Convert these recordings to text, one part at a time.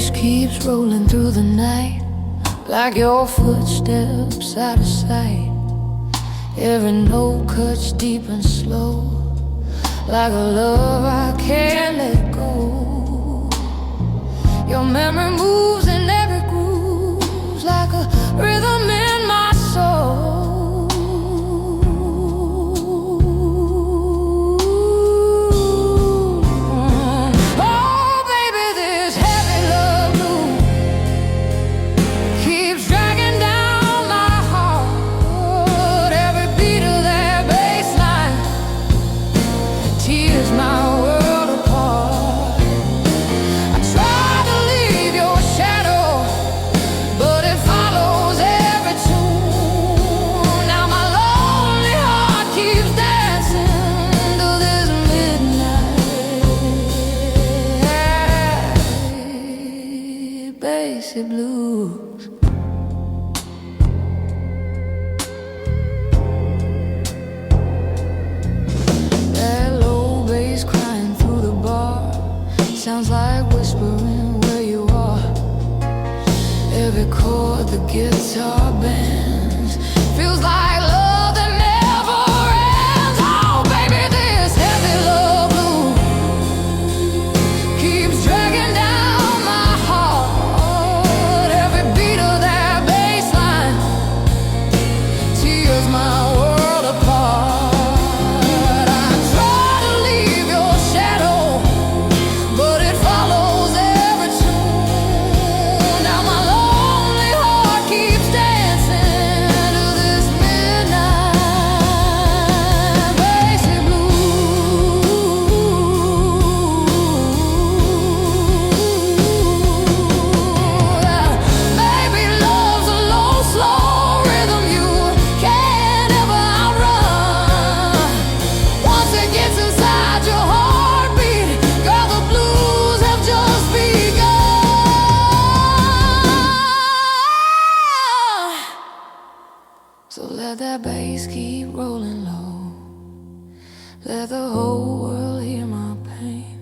bass keeps rolling through the night, like your footsteps out of sight. Every note cuts deep and slow, like a love I can't let go. Your memory moves in every groove, like a rhythm in my soul. Blues. That low bass crying through the bar sounds like whispering where you are. Every chord the guitar bends feels like love that never ends. Oh baby, this heavy love blues keeps dragging down my heart. So let that bass keep rolling low, let the whole world hear my pain,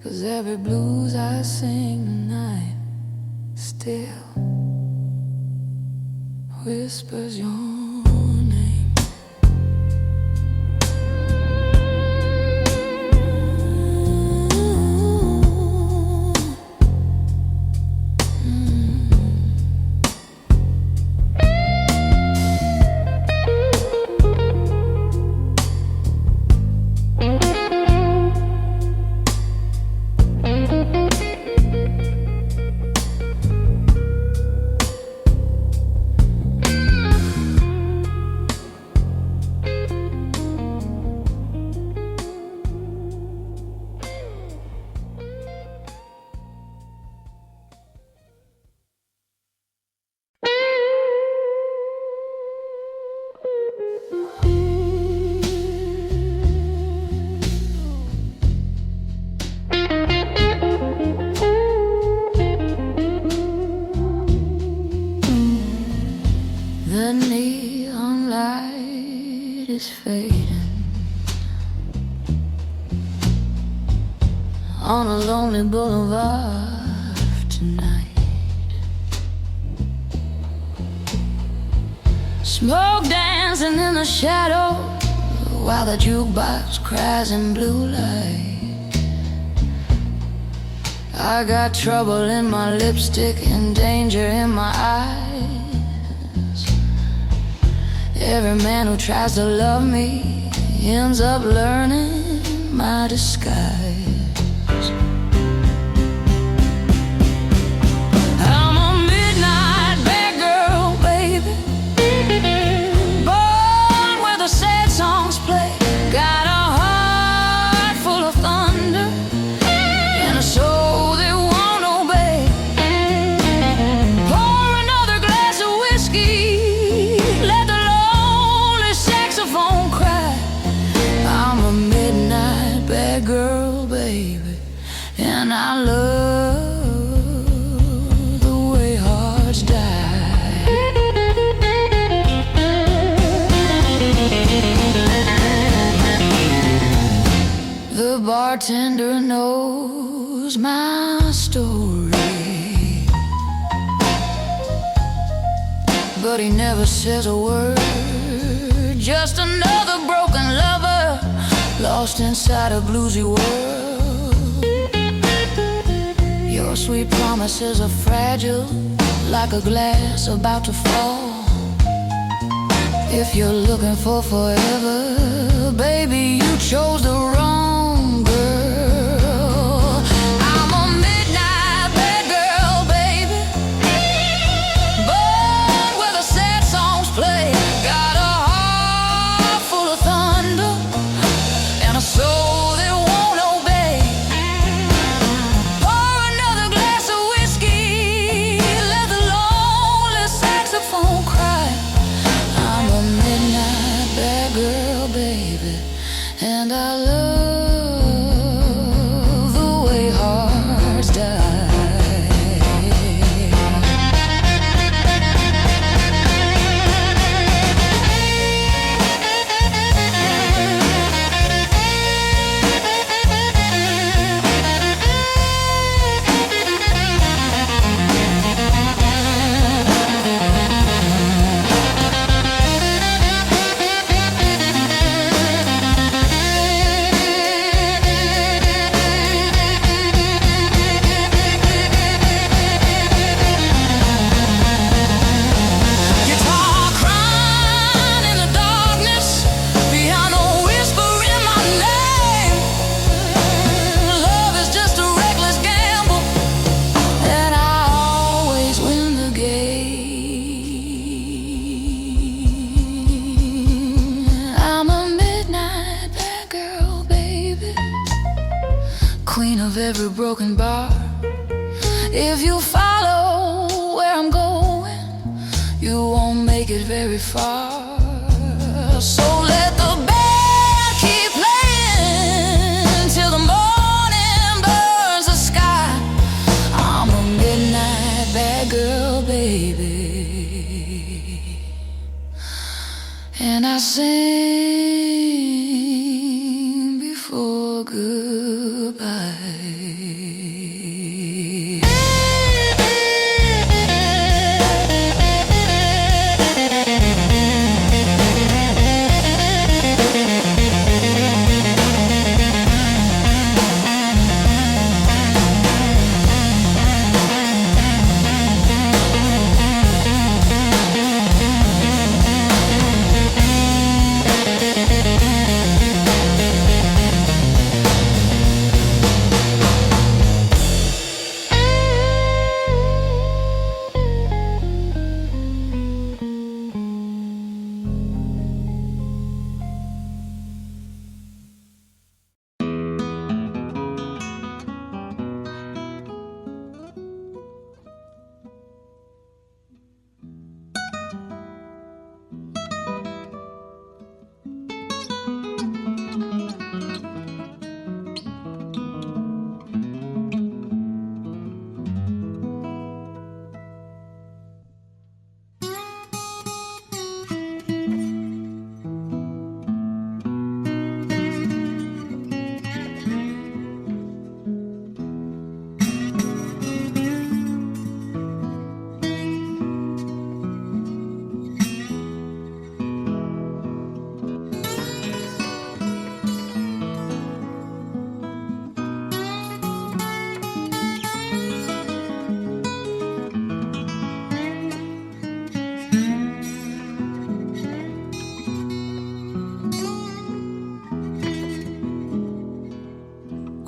'cause every blues I sing tonight still whispers your name. The neon light is fading on a lonely boulevard tonight. Smoke dancing in the shadow while the jukebox cries in blue light. I got trouble in my lipstick and danger in my eyes. Every man who tries to love me ends up learning my disguise. I'm a midnight bad girl, baby, born where the sad songs play. Got a heart full of thunder and a soul that won't obey. Pour another glass of whiskey, let the saxophone cry. I'm a midnight bad girl, baby, and I love the way hearts die. The bartender knows my story. but he never says a word. Just another broken lover, lost inside a bluesy world. Your sweet promises are fragile, like a glass about to fall. If you're looking for forever, baby, you chose the wrong girl. I'm a midnight bad girl, baby, born where the sad songs play. Got a heart full of thunder and a soul that won't obey. Pour another glass of whiskey, let the lonely saxophone cry. I'm a midnight bad girl, baby, and I love the way hearts die. Queen of every broken bar. If you follow where I'm going, you won't make it very far. So let the band keep playing till the morning burns the sky. I'm a midnight bad girl, baby, and I sing before goodbye.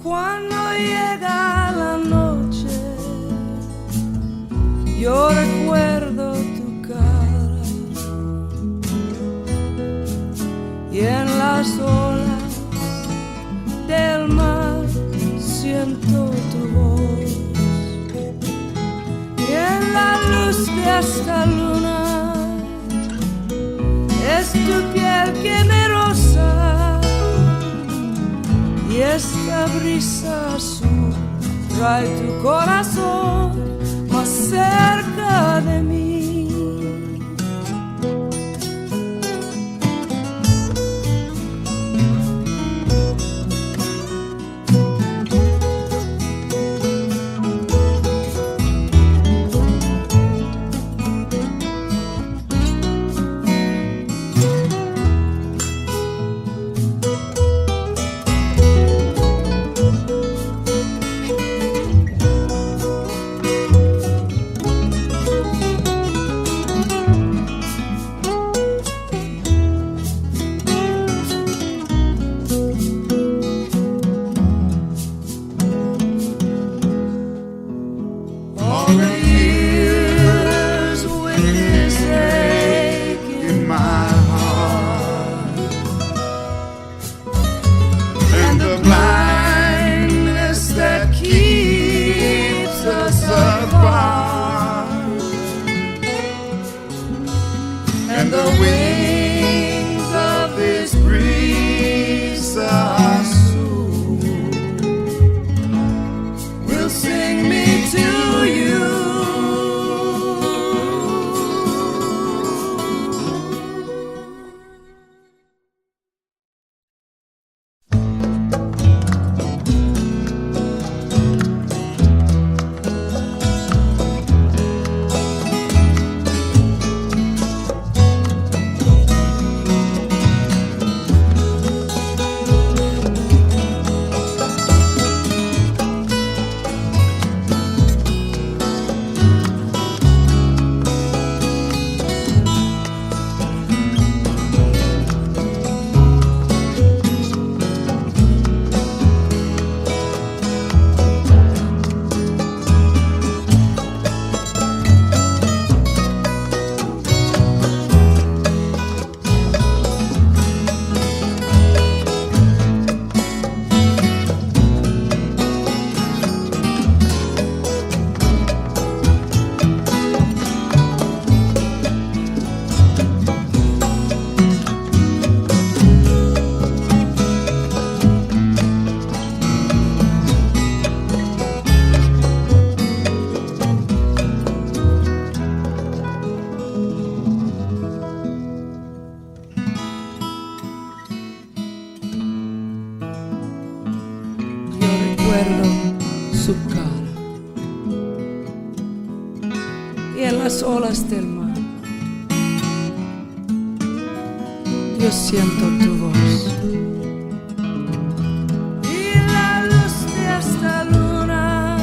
Cuando llega la noche, yo recuerdo tu cara y en las olas del mar siento tu voz y en la luz de esta luna es tu piel que me roza. Y esta brisa azul trae tu corazón más cerca de mí. recuerdo su cara. Y en las olas del mar yo siento tu voz. Y la luz de esta luna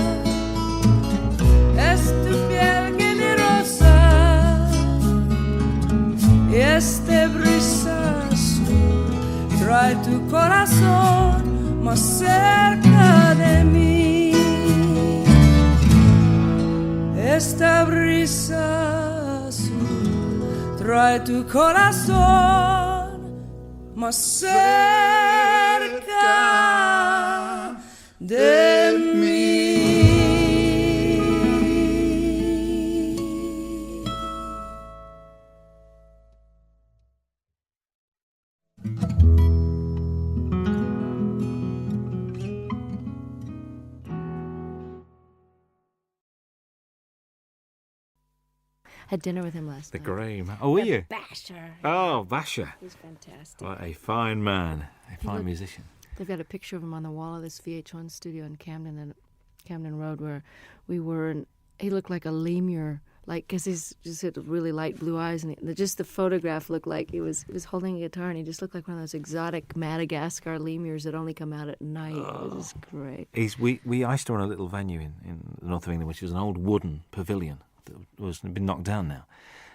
es tu piel generosa. Y este brisa azul trae tu corazón más cerca de mí. Esta brisa azul trae tu corazón más cerca de mí. Had dinner with him last The night. grey man. Oh, were you? Basher. Oh, Basher. He's fantastic. What a fine man. A fine musician. They've got a picture of him on the wall of this VH1 studio in Camden Road where we were, and he looked like a lemur, like, because he's just had really light blue eyes, and just the photograph looked like he was holding a guitar, and he just looked like one of those exotic Madagascar lemurs that only come out at night. It was just great. We I used to run a little venue in the north of England, which was an old wooden pavilion that was been knocked down now,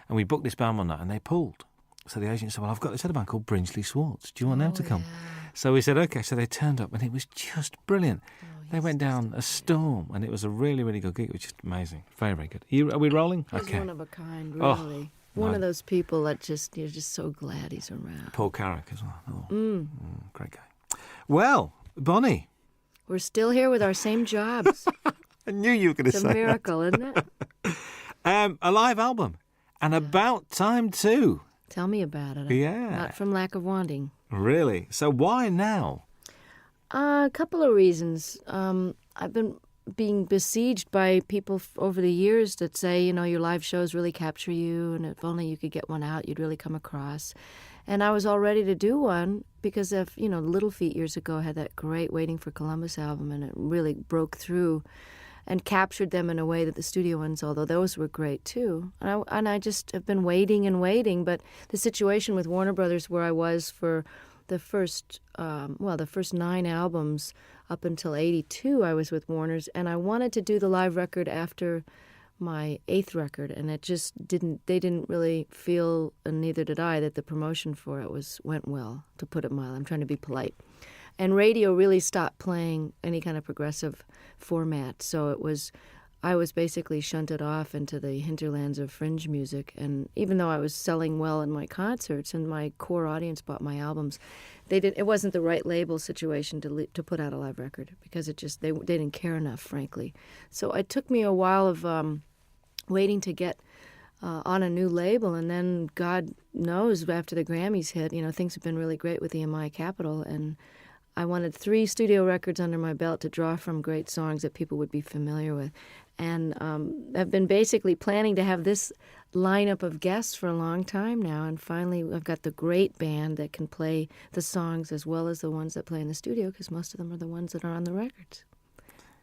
and we booked this band one night, and they pulled. So the agent said, "Well, I've got this other band called Brinsley Swartz. Do you want them to come?" Yeah. So we said, "Okay." So they turned up, and it was just brilliant. They went down a storm, and it was a really, really good gig. It was just amazing. Very, very good. Are we rolling? He's Okay. one of a kind, Oh, really. One my- of those people that you're just so glad he's around. Paul Carrick as well. Oh, great guy. Well, Bonnie, We're still here with our same jobs. I knew you were going to It's say a miracle, isn't it? that. A live album, and about time too. Tell me about it. Yeah. Not from lack of wanting. Really? So why now? A couple of reasons. I've been being besieged by people over the years that say, your live shows really capture you, and if only you could get one out, you'd really come across. And I was all ready to do one because of, Little Feat years ago had that great Waiting for Columbus album, and it really broke through and captured them in a way that the studio ones, although those were great too. And I just have been waiting and waiting, but the situation with Warner Brothers, where I was for the first 9 albums up until 82, I was with Warner's, and I wanted to do the live record after my 8th record, and it just they didn't really feel, and neither did I, that the promotion for it went well, to put it mild. I'm trying to be polite. And radio really stopped playing any kind of progressive format, so I was basically shunted off into the hinterlands of fringe music. And even though I was selling well in my concerts and my core audience bought my albums, it wasn't the right label situation to put out a live record, because they didn't care enough, frankly. So it took me a while of waiting to get on a new label, and then God knows, after the Grammys hit, things have been really great with EMI Capitol, and I wanted 3 studio records under my belt to draw from great songs that people would be familiar with. And I've been basically planning to have this lineup of guests for a long time now, and finally I've got the great band that can play the songs as well as the ones that play in the studio, because most of them are the ones that are on the records.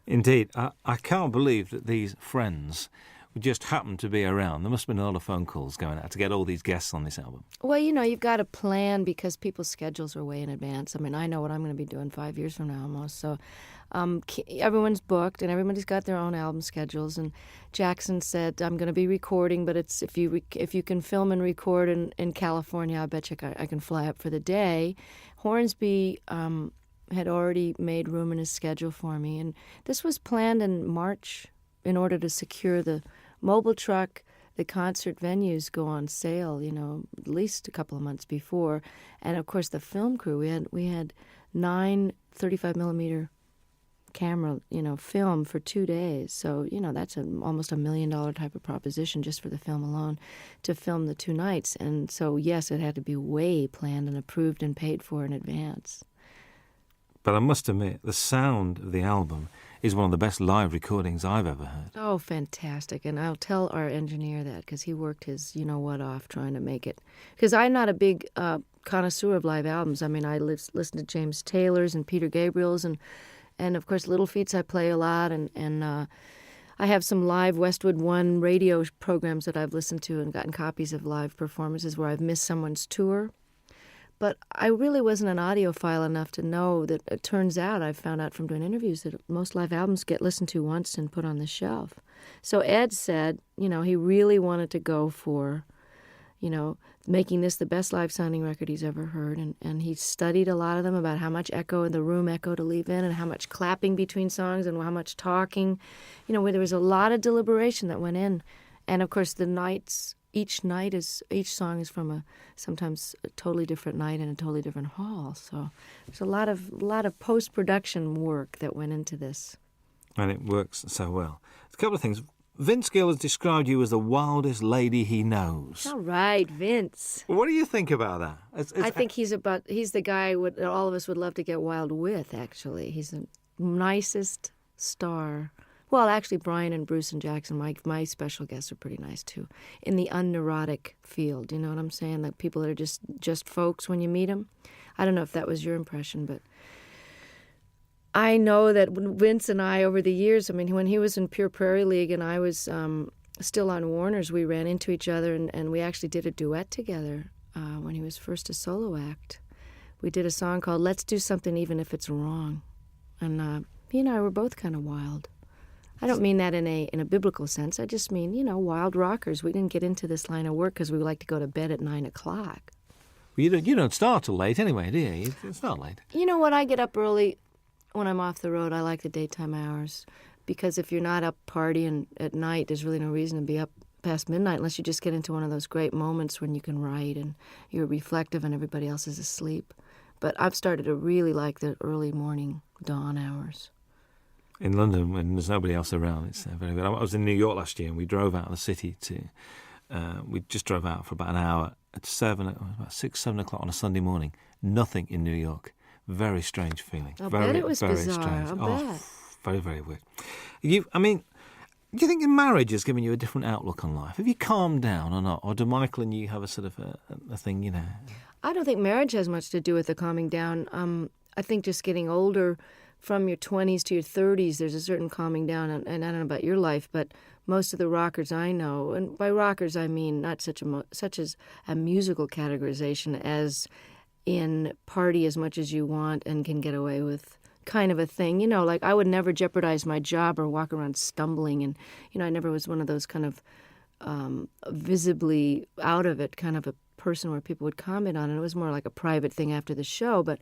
Indeed. I can't believe that these friends just happened to be around. There must have been a lot of phone calls going out to get all these guests on this album. Well, you've got to plan, because people's schedules are way in advance. I mean, I know what I'm going to be doing 5 years from now almost. So everyone's booked, and everybody's got their own album schedules. And Jackson said, I'm going to be recording, but it's if you can film and record in California, I bet you I can fly up for the day. Hornsby had already made room in his schedule for me. And this was planned in March in order to secure the mobile truck. The concert venues go on sale, at least a couple of months before. And, of course, the film crew, we had 9 35-millimeter camera, film for 2 days. So, that's almost $1 million type of proposition just for the film alone, to film the 2 nights. And so, yes, it had to be way planned and approved and paid for in advance. But I must admit, the sound of the album is one of the best live recordings I've ever heard. Oh, fantastic. And I'll tell our engineer that, because he worked his you-know-what off trying to make it. Because I'm not a big connoisseur of live albums. I mean, I listened to James Taylor's and Peter Gabriel's, and And, of course, Little Feats I play a lot, and I have some live Westwood One radio programs that I've listened to and gotten copies of live performances where I've missed someone's tour. But I really wasn't an audiophile enough to know that it turns out, I've found out from doing interviews, that most live albums get listened to once and put on the shelf. So Ed said, he really wanted to go for, making this the best live-sounding record he's ever heard. And he studied a lot of them about how much echo in the room echo to leave in and how much clapping between songs and how much talking. Where there was a lot of deliberation that went in. And, of course, each song is from sometimes a totally different night in a totally different hall. So there's a lot of post-production work that went into this. And it works so well. A couple of things. Vince Gill has described you as the wildest lady he knows. All right, Vince. What do you think about that? I think he's the guy that all of us would love to get wild with, actually. He's the nicest star. Well, actually, Brian and Bruce and Jackson, my special guests, are pretty nice, too, in the unneurotic field. You know what I'm saying? Like people that are just folks when you meet them. I don't know if that was your impression, but I know that Vince and I, over the years, when he was in Pure Prairie League and I was still on Warner's, we ran into each other and we actually did a duet together when he was first a solo act. We did a song called Let's Do Something Even If It's Wrong. And he and I were both kind of wild. I don't mean that in a biblical sense. I just mean, wild rockers. We didn't get into this line of work because we like to go to bed at 9 o'clock. Well, you don't start till late anyway, do you? It's not late. You know what? I get up early when I'm off the road. I like the daytime hours because if you're not up partying at night, there's really no reason to be up past midnight unless you just get into one of those great moments when you can write and you're reflective and everybody else is asleep. But I've started to really like the early morning dawn hours. In London, when there's nobody else around, it's very good. I was in New York last year and we drove out of the city we just drove out for about an hour at about 6, 7 o'clock on a Sunday morning. Nothing in New York. Very strange feeling. I very, bet it was very bizarre. strange. I bet. Very, very weird. Do you think marriage has given you a different outlook on life? Have you calmed down or not? Or do Michael and you have a sort of a thing, I don't think marriage has much to do with the calming down. I think just getting older, from your 20s to your 30s, there's a certain calming down. And I don't know about your life, but most of the rockers I know, and by rockers I mean not such as a musical categorization as in party as much as you want and can get away with kind of a thing. Like I would never jeopardize my job or walk around stumbling. And, I never was one of those kind of visibly out of it kind of a person where people would comment on it. It was more like a private thing after the show. But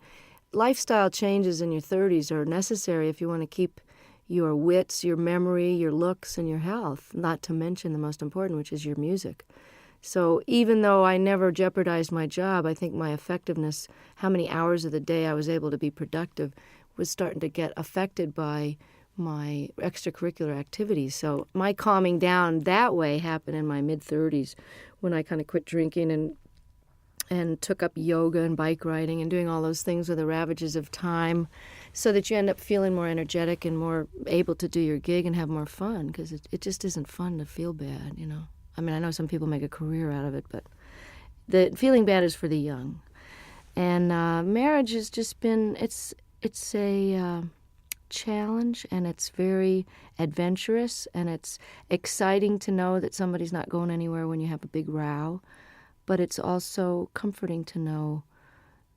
lifestyle changes in your 30s are necessary if you want to keep your wits, your memory, your looks, and your health, not to mention the most important, which is your music. So even though I never jeopardized my job, I think my effectiveness, how many hours of the day I was able to be productive, was starting to get affected by my extracurricular activities. So my calming down that way happened in my mid-30s when I kind of quit drinking and took up yoga and bike riding and doing all those things with the ravages of time so that you end up feeling more energetic and more able to do your gig and have more fun because it just isn't fun to feel bad, I know some people make a career out of it, but the feeling bad is for the young. And marriage has just been, it's a challenge, and it's very adventurous, and it's exciting to know that somebody's not going anywhere when you have a big row. But it's also comforting to know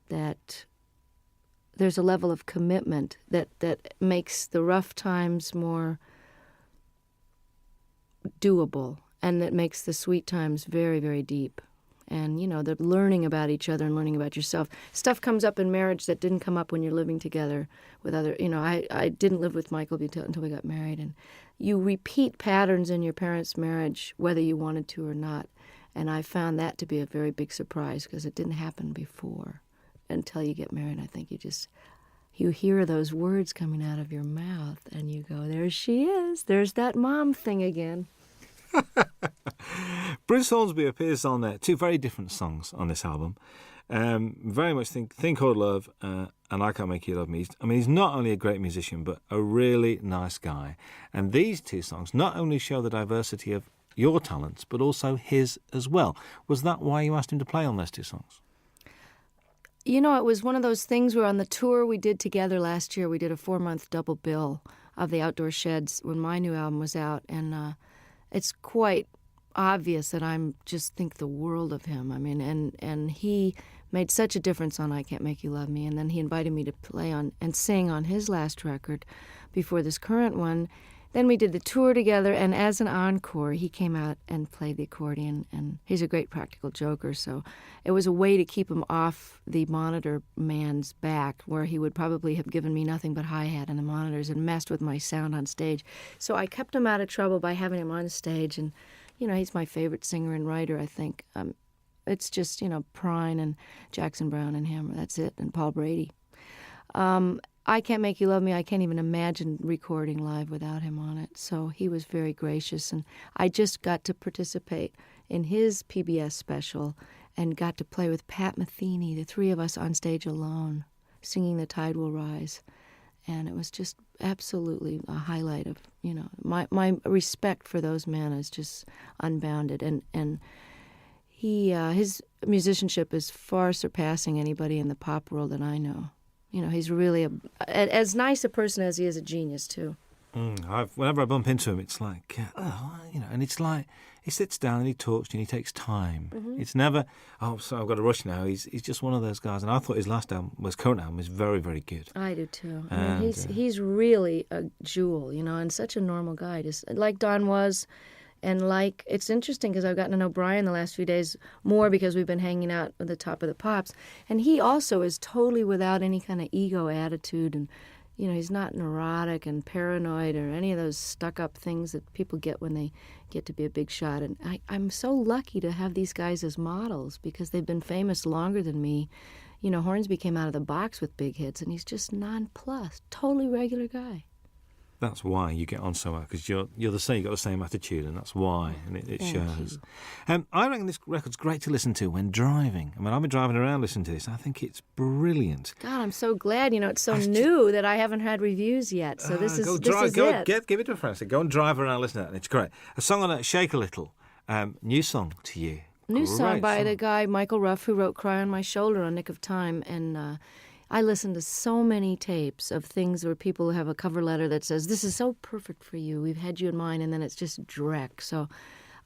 that there's a level of commitment that makes the rough times more doable, and that makes the sweet times very, very deep. And, the learning about each other and learning about yourself. Stuff comes up in marriage that didn't come up when you're living together with other, I didn't live with Michael until we got married. And you repeat patterns in your parents' marriage, whether you wanted to or not. And I found that to be a very big surprise because it didn't happen before until you get married. I think you hear those words coming out of your mouth and you go, there she is. There's that mom thing again. Bruce Hornsby appears on 2 very different songs on this album. Very much Thing Called Love and I Can't Make You Love Me. He's not only a great musician, but a really nice guy. And these 2 songs not only show the diversity of your talents, but also his as well. Was that why you asked him to play on those 2 songs? You know, it was one of those things where on the tour we did together last year, we did a 4-month double bill of the Outdoor Sheds when my new album was out. And it's quite obvious that I'm just think the world of him. I mean, and he made such a difference on I Can't Make You Love Me. And then he invited me to play on and sing on his last record before this current one. Then we did the tour together, and as an encore, he came out and played the accordion, and he's a great practical joker, so it was a way to keep him off the monitor man's back, where he would probably have given me nothing but hi-hat in the monitors and messed with my sound on stage. So I kept him out of trouble by having him on stage, and, you know, he's my favorite singer and writer, I think. It's just, you know, Prine and Jackson Browne and him, that's it, and Paul Brady. I Can't Make You Love Me, I can't even imagine recording live without him on it. So he was very gracious, and I just got to participate in his PBS special and got to play with Pat Metheny, the three of us on stage alone, singing The Tide Will Rise. And it was just absolutely a highlight of, you know, my respect for those men is just unbounded. And he his musicianship is far surpassing anybody in the pop world that I know. You know, he's really as nice a person as he is a genius, too. Whenever I bump into him, it's like, you know, and it's like he sits down and he talks to you and he takes time. Mm-hmm. It's never, so I've got to rush now. He's just one of those guys. And I thought his current album was very, very good. I do, too. I mean, he's really a jewel, you know, and such a normal guy, just like Don was. And it's interesting because I've gotten to know Brian the last few days more because we've been hanging out at the Top of the Pops. And he also is totally without any kind of ego attitude. And, you know, he's not neurotic and paranoid or any of those stuck-up things that people get when they get to be a big shot. And I'm so lucky to have these guys as models because they've been famous longer than me. You know, Hornsby came out of the box with big hits, and he's just nonplussed, totally regular guy. That's why you get on so well, because you're the same. You've got the same attitude, and that's why, and it shows. I reckon this record's great to listen to when driving. I mean, I've been driving around listening to this. I think it's brilliant. God, I'm so glad. You know, it's so new that I haven't had reviews yet. So this is it. Give it to a friend. So go and drive around, listen to it, and it's great. A song on it, Shake a Little. New song to you. New song by the guy Michael Ruff, who wrote "Cry on My Shoulder" on Nick of Time, and. I listen to so many tapes of things where people have a cover letter that says, "This is so perfect for you. We've had you in mind," and then it's just dreck. So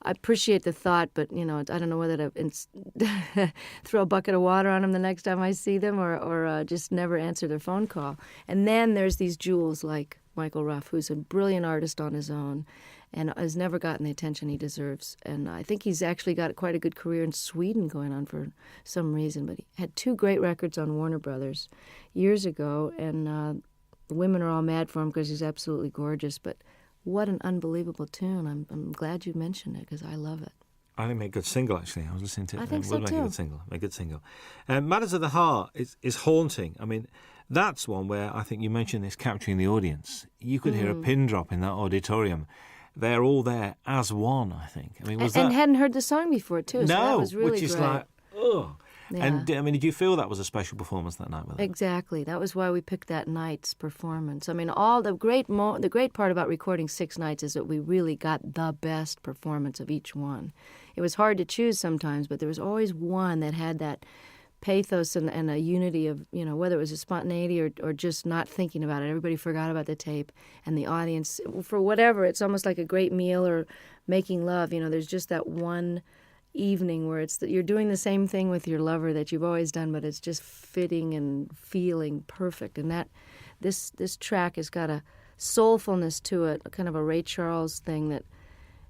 I appreciate the thought, but, you know, I don't know whether to throw a bucket of water on them the next time I see them or just never answer their phone call. And then there's these jewels like Michael Ruff, who's a brilliant artist on his own and has never gotten the attention he deserves. And I think he's actually got quite a good career in Sweden going on for some reason. But he had 2 great records on Warner Brothers years ago, and the women are all mad for him because he's absolutely gorgeous. But what an unbelievable tune. I'm glad you mentioned it because I love it. I think it made a good single, actually. I was listening to it. I think so, make too. A good single. Matters of the Heart is haunting. I mean, that's one where I think you mentioned this capturing the audience. You could hear a pin drop in that auditorium. They're all there as one, I think. I mean, and hadn't heard the song before, too, so that was really which is great. like, ugh. Yeah. And, I mean, did you feel that was a special performance that night with it? Exactly. That was why we picked that night's performance. I mean, all the great part about recording 6 nights is that we really got the best performance of each one. It was hard to choose sometimes, but there was always one that had that pathos and a unity of, you know, whether it was a spontaneity or just not thinking about it. Everybody forgot about the tape, and the audience, for whatever, it's almost like a great meal or making love. You know, there's just that one evening where it's that you're doing the same thing with your lover that you've always done, but it's just fitting and feeling perfect. And that this track has got a soulfulness to it, kind of a Ray Charles thing that,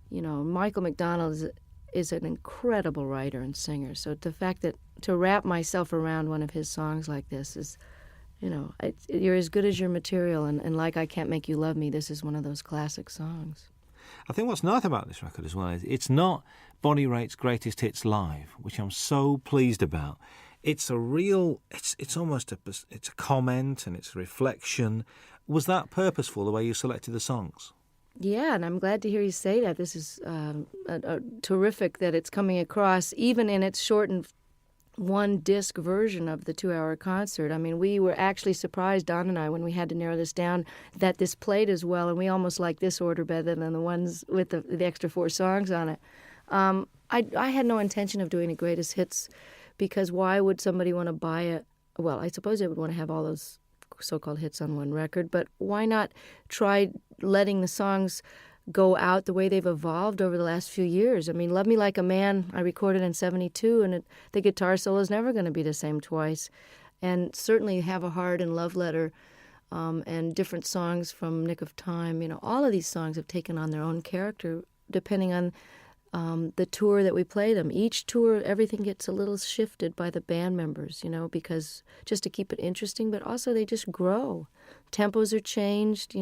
you know, Michael McDonald is an incredible writer and singer. So the fact that to wrap myself around one of his songs like this is, you know, you're as good as your material. And like I Can't Make You Love Me, this is one of those classic songs. I think what's nice about this record as well is it's not Bonnie Raitt's greatest hits live, which I'm so pleased about. It's a real, it's almost it's a comment and it's a reflection. Was that purposeful, the way you selected the songs? Yeah, and I'm glad to hear you say that. This is terrific that it's coming across, even in its shortened 1-disc version of the 2-hour concert. I mean, we were actually surprised, Don and I, when we had to narrow this down, that this played as well, and we almost like this order better than the ones with the extra 4 songs on it. I had no intention of doing a greatest hits, because why would somebody want to buy well, I suppose they would want to have all those so-called hits on one record, but why not try letting the songs go out the way they've evolved over the last few years? I mean, Love Me Like a Man, I recorded in 72, and the guitar solo is never going to be the same twice. And certainly Have a Heart and Love Letter and different songs from Nick of Time, all of these songs have taken on their own character depending on the tour that we play them. Each tour, everything gets a little shifted by the band members, because just to keep it interesting, but also they just grow. Tempos are changed,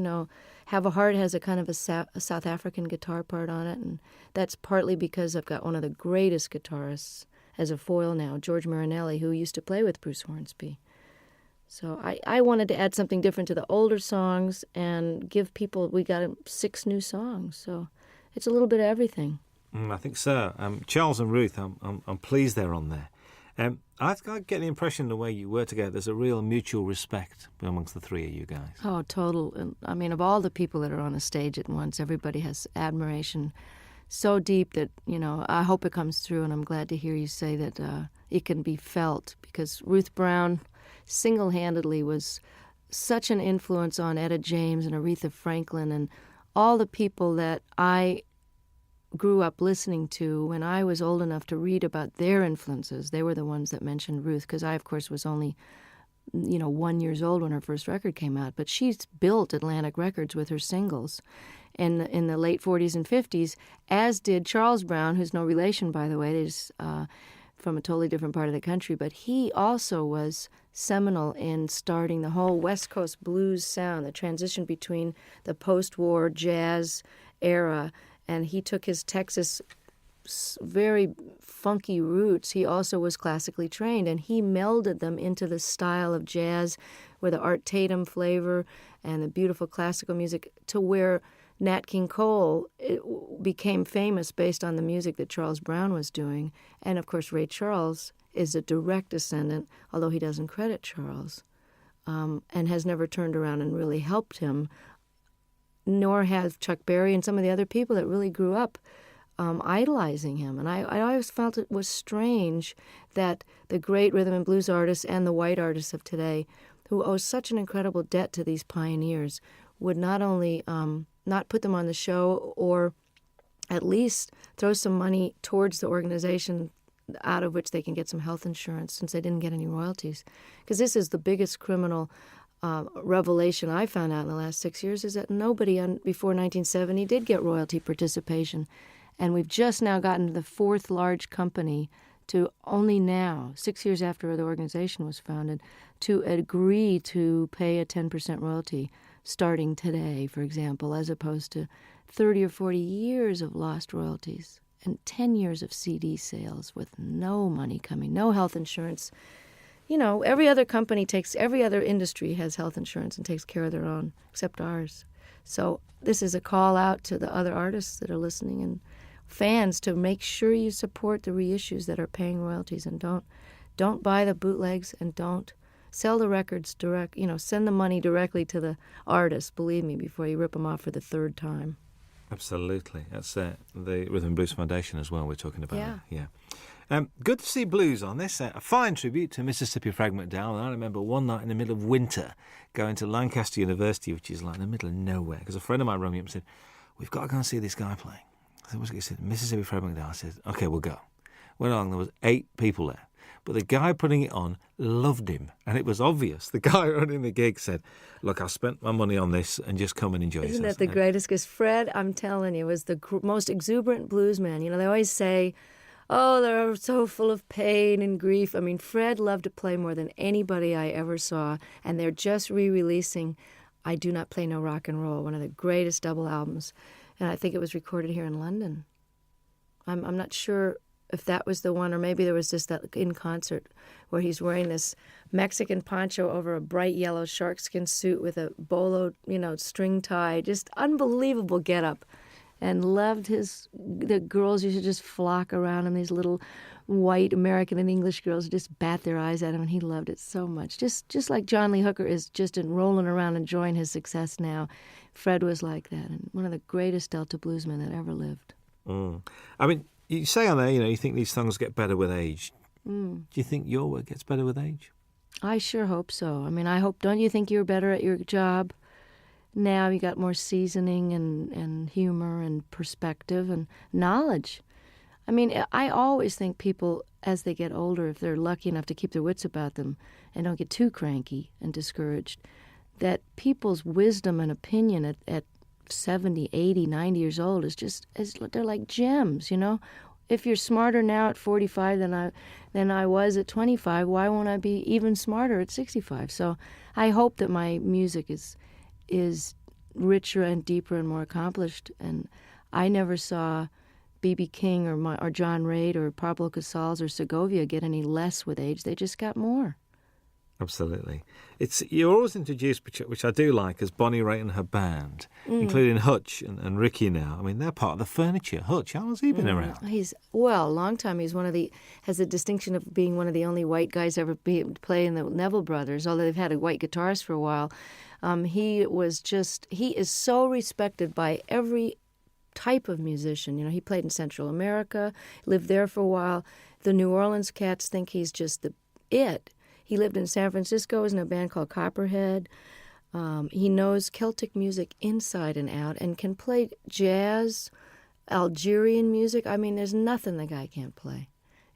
Have a Heart has a kind of a South African guitar part on it, and that's partly because I've got one of the greatest guitarists as a foil now, George Marinelli, who used to play with Bruce Hornsby. So I wanted to add something different to the older songs and give people, we got 6 new songs, so it's a little bit of everything. I think so. Charles and Ruth, I'm pleased they're on there. I get the impression the way you were together, there's a real mutual respect amongst the three of you guys. Oh, total. And, I mean, of all the people that are on a stage at once, everybody has admiration so deep that, I hope it comes through, and I'm glad to hear you say that it can be felt, because Ruth Brown single-handedly was such an influence on Etta James and Aretha Franklin and all the people that I grew up listening to when I was old enough to read about their influences. They were the ones that mentioned Ruth, because I, of course, was only, 1 year old when her first record came out. But she's built Atlantic Records with her singles in the late 40s and 50s, as did Charles Brown, who's no relation, by the way. They're just from a totally different part of the country. But he also was seminal in starting the whole West Coast blues sound, the transition between the post-war jazz era, and he took his Texas very funky roots. He also was classically trained, and he melded them into the style of jazz with the Art Tatum flavor and the beautiful classical music, to where Nat King Cole became famous based on the music that Charles Brown was doing. And, of course, Ray Charles is a direct descendant, although he doesn't credit Charles, and has never turned around and really helped him, nor have Chuck Berry and some of the other people that really grew up idolizing him. And I always felt it was strange that the great rhythm and blues artists and the white artists of today, who owe such an incredible debt to these pioneers, would not only not put them on the show, or at least throw some money towards the organization out of which they can get some health insurance, since they didn't get any royalties. Because this is the biggest criminal revelation I found out in the last 6 years, is that nobody before 1970 did get royalty participation. And we've just now gotten to the 4th large company to only now, 6 years after the organization was founded, to agree to pay a 10% royalty starting today, for example, as opposed to 30 or 40 years of lost royalties and 10 years of CD sales with no money coming, no health insurance. Every other industry has health insurance and takes care of their own, except ours. So this is a call out to the other artists that are listening and fans to make sure you support the reissues that are paying royalties, and don't buy the bootlegs, and don't sell the records direct. Send the money directly to the artist, believe me, before you rip them off for the 3rd time. Absolutely. That's the Rhythm and Blues Foundation as well we're talking about. Yeah. Good to see blues on this. A fine tribute to Mississippi Fragment Down. And I remember one night in the middle of winter going to Lancaster University, which is like in the middle of nowhere, because a friend of mine rang me up and said, "We've got to go and see this guy playing." I said, "What's it?" He said, "Mississippi Fragment Down." I said, "OK, we'll go." Went along, there was 8 people there. But the guy putting it on loved him, and it was obvious. The guy running the gig said, "Look, I spent my money on this, and just come and enjoy yourself." Isn't that the greatest? Because Fred, I'm telling you, was the most exuberant blues man. They always say, oh, they're so full of pain and grief. I mean, Fred loved to play more than anybody I ever saw, and they're just re-releasing I Do Not Play No Rock and Roll, one of the greatest double albums, and I think it was recorded here in London. I'm not sure if that was the one, or maybe there was just that in concert where he's wearing this Mexican poncho over a bright yellow sharkskin suit with a bolo, string tie, just unbelievable getup. And loved the girls used to just flock around him, these little white American and English girls just bat their eyes at him, and he loved it so much. Just like John Lee Hooker is just rolling around enjoying his success now. Fred was like that, and one of the greatest Delta bluesmen that ever lived. I mean, you say on there, you think these songs get better with age. Do you think your work gets better with age? I sure hope so. I mean, don't you think you're better at your job now? You got more seasoning and humor and perspective and knowledge. I mean, I always think people, as they get older, if they're lucky enough to keep their wits about them and don't get too cranky and discouraged, that people's wisdom and opinion at 70, 80, 90 years old they're like gems, you know? If you're smarter now at 45 than I was at 25, why won't I be even smarter at 65? So I hope that my music is richer and deeper and more accomplished. And I never saw B.B. King or John Reid or Pablo Casals or Segovia get any less with age. They just got more. Absolutely. You're always introduced, which I do like, as Bonnie Raitt and her band, including Hutch and Ricky now. I mean, they're part of the furniture. Hutch, how has he been around? A long time. He's has the distinction of being one of the only white guys ever play in the Neville Brothers, although they've had a white guitarist for a while. He is so respected by every type of musician. You know, he played in Central America, lived there for a while. The New Orleans cats think he's just it. He lived in San Francisco, was in a band called Copperhead. He knows Celtic music inside and out and can play jazz, Algerian music. I mean, there's nothing the guy can't play.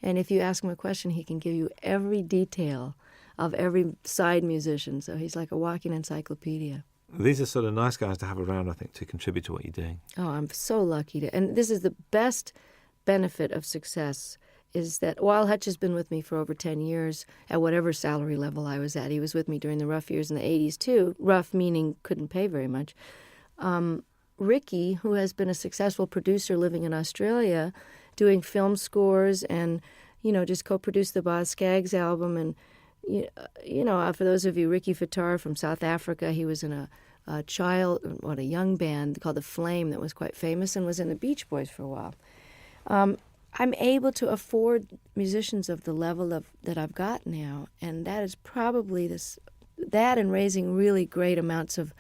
And if you ask him a question, he can give you every detail of every side musician. So he's like a walking encyclopedia. These are sort of nice guys to have around, I think, to contribute to what you're doing. Oh, I'm so lucky to. And this is the best benefit of success, is that while Hutch has been with me for over 10 years, at whatever salary level I was at, he was with me during the rough years in the 80s too, rough meaning couldn't pay very much. Ricky, who has been a successful producer living in Australia, doing film scores and, just co-produced the Boz Scaggs album. And, for those of you, Ricky Fattar from South Africa, he was in a young band called The Flame that was quite famous and was in the Beach Boys for a while. I'm able to afford musicians of the level that I've got now, and that is probably that and raising really great amounts of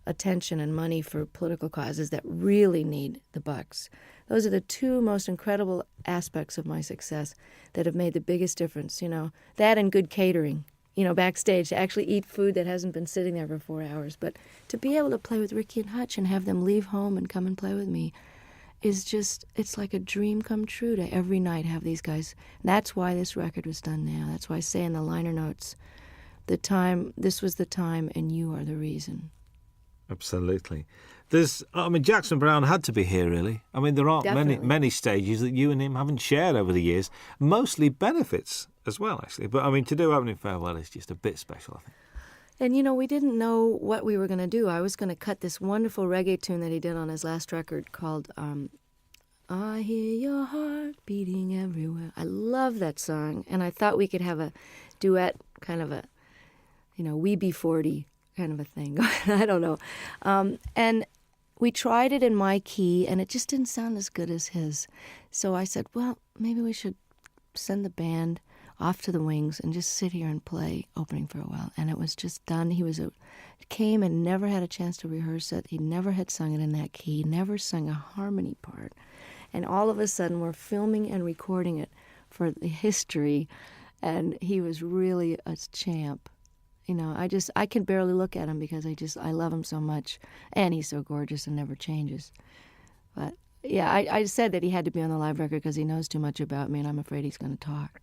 attention and money for political causes that really need the bucks. Those are the two most incredible aspects of my success that have made the biggest difference, that and good catering, backstage, to actually eat food that hasn't been sitting there for 4 hours. But to be able to play with Ricky and Hutch and have them leave home and come and play with me it's like a dream come true to every night have these guys. That's why this record was done now. That's why I say in the liner notes, this was the time and you are the reason. Absolutely. Jackson Browne had to be here, really. I mean, there aren't many stages that you and him haven't shared over the years. Mostly benefits as well, actually. But, to do Opening Farewell is just a bit special, I think. And, we didn't know what we were going to do. I was going to cut this wonderful reggae tune that he did on his last record called I Hear Your Heart Beating Everywhere. I love that song. And I thought we could have a duet, kind of a, We Be 40 kind of a thing. I don't know. And we tried it in my key, and it just didn't sound as good as his. So I said, well, maybe we should send the band off to the wings and just sit here and play Opening Farewell. And it was just done. He came and never had a chance to rehearse it. He never had sung it in that key, never sung a harmony part. And all of a sudden we're filming and recording it for the history, and he was really a champ. I can barely look at him because I love him so much, and he's so gorgeous and never changes. But yeah, I said that he had to be on the live record because he knows too much about me, and I'm afraid he's going to talk.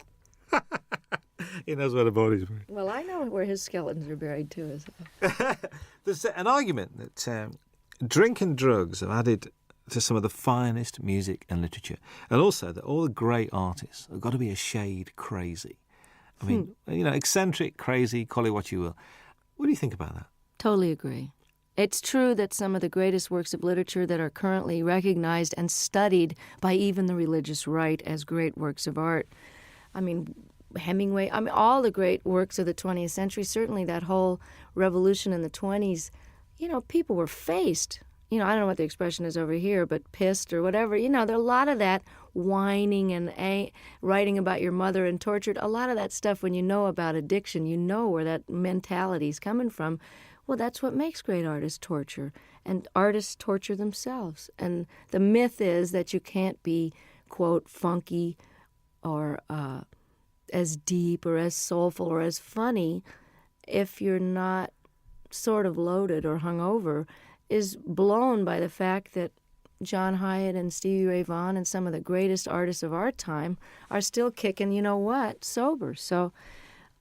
He knows where the body's buried. Well, I know where his skeletons are buried too. There's an argument that drink and drugs have added to some of the finest music and literature, and also that all the great artists have got to be a shade crazy. Eccentric, crazy, call it what you will. What do you think about that? Totally agree. It's true that some of the greatest works of literature that are currently recognized and studied by even the religious right as great works of art. Hemingway, all the great works of the 20th century, certainly that whole revolution in the 20s, people were faced. I don't know what the expression is over here, but pissed or whatever. There are a lot of that whining and writing about your mother and tortured. A lot of that stuff, when you know about addiction, you know where that mentality is coming from. Well, that's what makes great artists torture. And artists torture themselves. And the myth is that you can't be, quote, funky or as deep or as soulful or as funny if you're not sort of loaded or hungover is blown by the fact that John Hyatt and Stevie Ray Vaughan and some of the greatest artists of our time are still kicking, you know what, sober. So,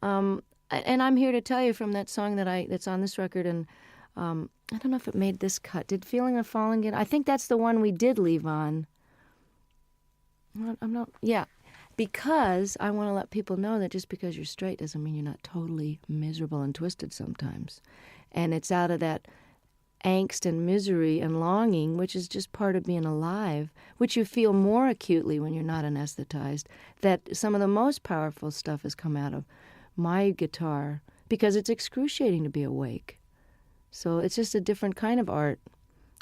and I'm here to tell you from that song that's on this record, and I don't know if it made this cut. Did Feeling of Falling get? I think that's the one we did leave on. I'm not. Yeah, because I want to let people know that just because you're straight doesn't mean you're not totally miserable and twisted sometimes, and it's out of that angst and misery and longing, which is just part of being alive, which you feel more acutely when you're not anesthetized, that some of the most powerful stuff has come out of my guitar, because it's excruciating to be awake. So it's just a different kind of art.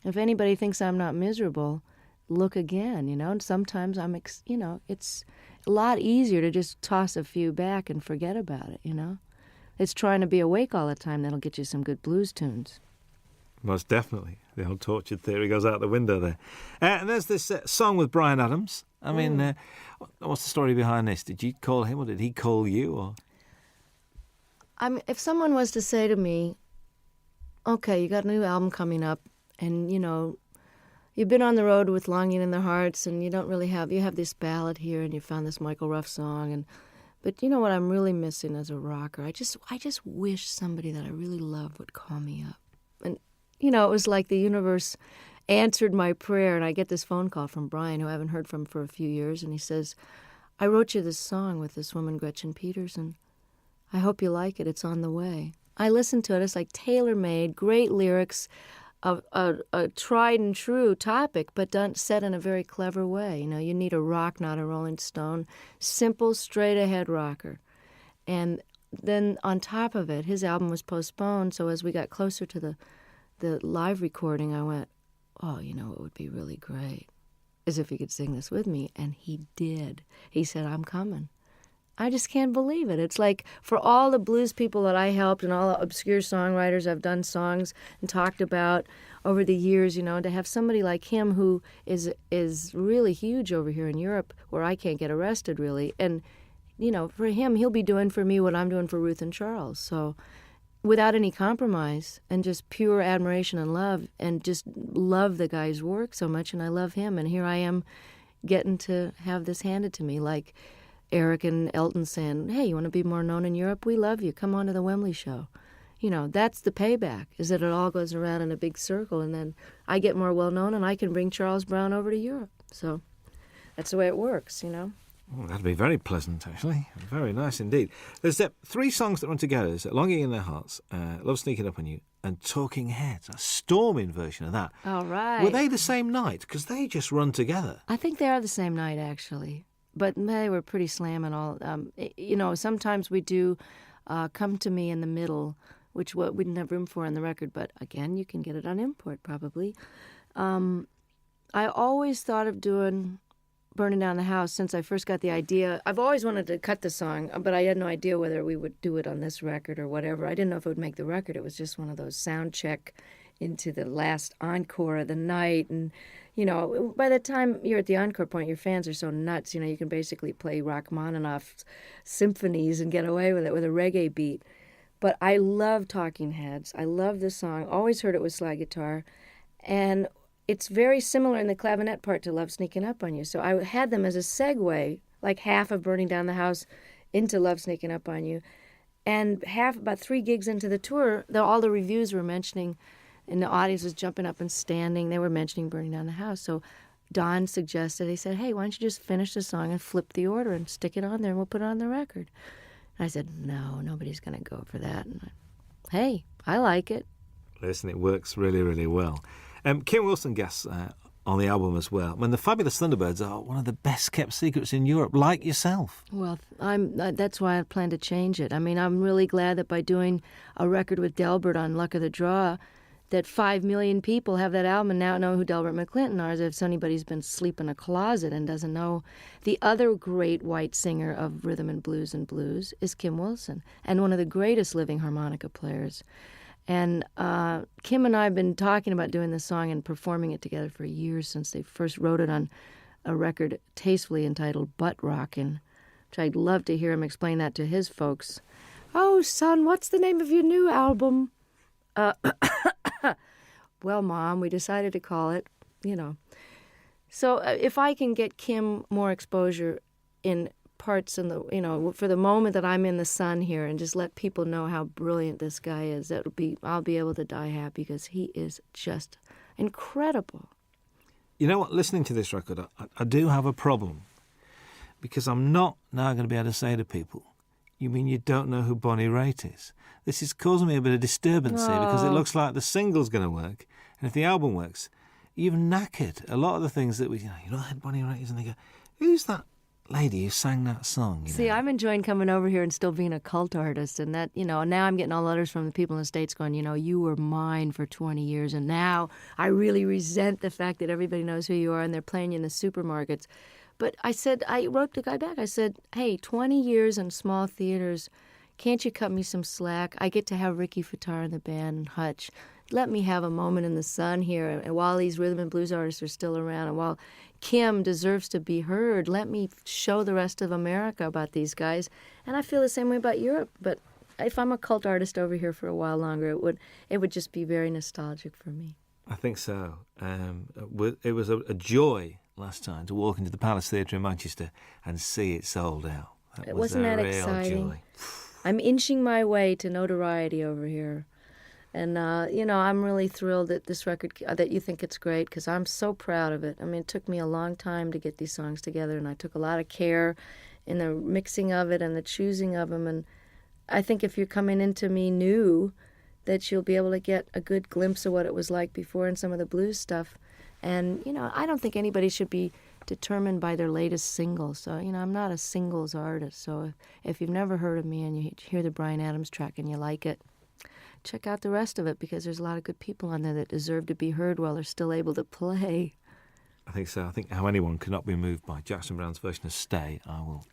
If anybody thinks I'm not miserable, look again, you know. And sometimes it's a lot easier to just toss a few back and forget about it, you know. It's trying to be awake all the time that'll get you some good blues tunes. Most definitely. The old tortured theory goes out the window there. And there's this song with Bryan Adams. I mean, what's the story behind this? Did you call him or did he call you? Or if someone was to say to me, okay, you got a new album coming up, and, you know, you've been on the road with Longing in Their Hearts, and you have this ballad here, and you found this Michael Ruff song, but you know what I'm really missing as a rocker? I just wish somebody that I really love would call me up. And, you know, it was like the universe answered my prayer, and I get this phone call from Brian, who I haven't heard from for a few years, and he says, I wrote you this song with this woman, Gretchen Peterson. I hope you like it. It's on the way. I listened to it. It's like tailor-made, great lyrics, a tried and true topic, but done set in a very clever way. You know, you need a rock, not a Rolling Stone. Simple, straight-ahead rocker. And then on top of it, his album was postponed, so as we got closer to the live recording, I went, oh, you know, it would be really great, as if he could sing this with me. And he did. He said, I'm coming. I just can't believe it. It's like for all the blues people that I helped and all the obscure songwriters I've done songs and talked about over the years, you know, to have somebody like him who is really huge over here in Europe where I can't get arrested really. And, you know, for him, he'll be doing for me what I'm doing for Ruth and Charles. So without any compromise and just pure admiration and love, and just love the guy's work so much, and I love him. And here I am getting to have this handed to me, like Eric and Elton saying, hey, you want to be more known in Europe? We love you. Come on to the Wembley show. You know, that's the payback, is that it all goes around in a big circle, and then I get more well-known, and I can bring Charles Brown over to Europe. So that's the way it works, you know. Oh, that'd be very pleasant, actually. Very nice indeed. There's 3 songs that run together. There's Longing in Their Hearts, Love Sneaking Up on You, and Talking Heads, a storming version of that. All right. Were they the same night? Because they just run together. I think they are the same night, actually. But they were pretty slamming all. You know, sometimes we do Come to Me in the Middle, which we didn't have room for on the record, but again, you can get it on import probably. I always thought of doing Burning Down the House since I first got the idea. I've always wanted to cut the song, but I had no idea whether we would do it on this record or whatever. I didn't know if it would make the record. It was just one of those sound check into the last encore of the night. And, you know, by the time you're at the encore point, your fans are so nuts, you know, you can basically play Rachmaninoff's symphonies and get away with it with a reggae beat. But I love Talking Heads. I love this song. Always heard it with slide guitar. And it's very similar in the clavinet part to Love Sneaking Up on You. So I had them as a segue, like half of Burning Down the House into Love Sneaking Up on You. And about 3 gigs into the tour, all the reviews were mentioning, and the audience was jumping up and standing. They were mentioning Burning Down the House. So Don suggested, he said, hey, why don't you just finish the song and flip the order and stick it on there and we'll put it on the record. And I said, no, nobody's going to go for that. And hey, I like it. Listen, it works really, really well. Kim Wilson guests on the album as well. When the Fabulous Thunderbirds are one of the best-kept secrets in Europe, like yourself. Well, that's why I plan to change it. I mean, I'm really glad that by doing a record with Delbert on Luck of the Draw, that 5 million people have that album and now know who Delbert McClinton are, as if anybody's been asleep in a closet and doesn't know. The other great white singer of rhythm and blues is Kim Wilson, and one of the greatest living harmonica players. And Kim and I have been talking about doing this song and performing it together for years, since they first wrote it on a record tastefully entitled Butt Rockin', which I'd love to hear him explain that to his folks. Oh, son, what's the name of your new album? Well, Mom, we decided to call it, So if I can get Kim more exposure in parts in the, for the moment that I'm in the sun here and just let people know how brilliant this guy is, I'll be able to die happy because he is just incredible. You know what? Listening to this record, I do have a problem because I'm not now going to be able to say to people, you mean you don't know who Bonnie Raitt is? This is causing me a bit of disturbance here because it looks like the single's going to work, and if the album works, you've knackered a lot of the things that you know who Bonnie Raitt is, and they go, who's that lady who sang that song? See, I'm enjoying coming over here and still being a cult artist, and that, now I'm getting all letters from the people in the States going, you were mine for 20 years, and now I really resent the fact that everybody knows who you are, and they're playing you in the supermarkets. But I wrote the guy back. I said, hey, 20 years in small theaters, can't you cut me some slack? I get to have Ricky Fataar in the band and Hutch. Let me have a moment in the sun here. And while these rhythm and blues artists are still around, and while Kim deserves to be heard, let me show the rest of America about these guys. And I feel the same way about Europe. But if I'm a cult artist over here for a while longer, it would just be very nostalgic for me. I think so. It was a joy last time to walk into the Palace Theatre in Manchester and see it sold out. Wasn't that exciting? Joy. I'm inching my way to notoriety over here. And, I'm really thrilled that this record, that you think it's great, because I'm so proud of it. I mean, it took me a long time to get these songs together, and I took a lot of care in the mixing of it and the choosing of them. And I think if you're coming into me new, that you'll be able to get a good glimpse of what it was like before and some of the blues stuff. And, I don't think anybody should be determined by their latest single. So, I'm not a singles artist. So if you've never heard of me and you hear the Bryan Adams track and you like it, check out the rest of it, because there's a lot of good people on there that deserve to be heard while they're still able to play. I think so. I think how anyone cannot be moved by Jackson Browne's version of Stay, I will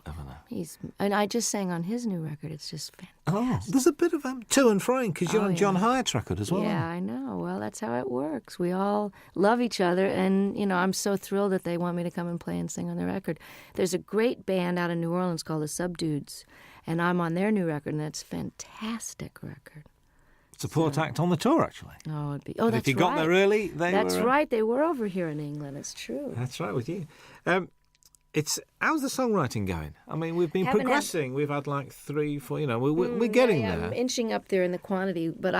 never know. And I just sang on his new record. It's just fantastic. Oh, there's a bit of to and froing, because you're on John Hyatt's record as well. Yeah, I know. Well, that's how it works. We all love each other, and, I'm so thrilled that they want me to come and play and sing on the record. There's a great band out in New Orleans called the Subdudes, and I'm on their new record, and it's a fantastic record. Support act on the tour, actually. Oh, it'd be. Oh, that's if you got there early, that's right. They were over here in England. It's true. That's right with you. How's the songwriting going? I mean, we've been progressing. We've had like 3, 4. We're getting there. I'm inching up there in the quantity. But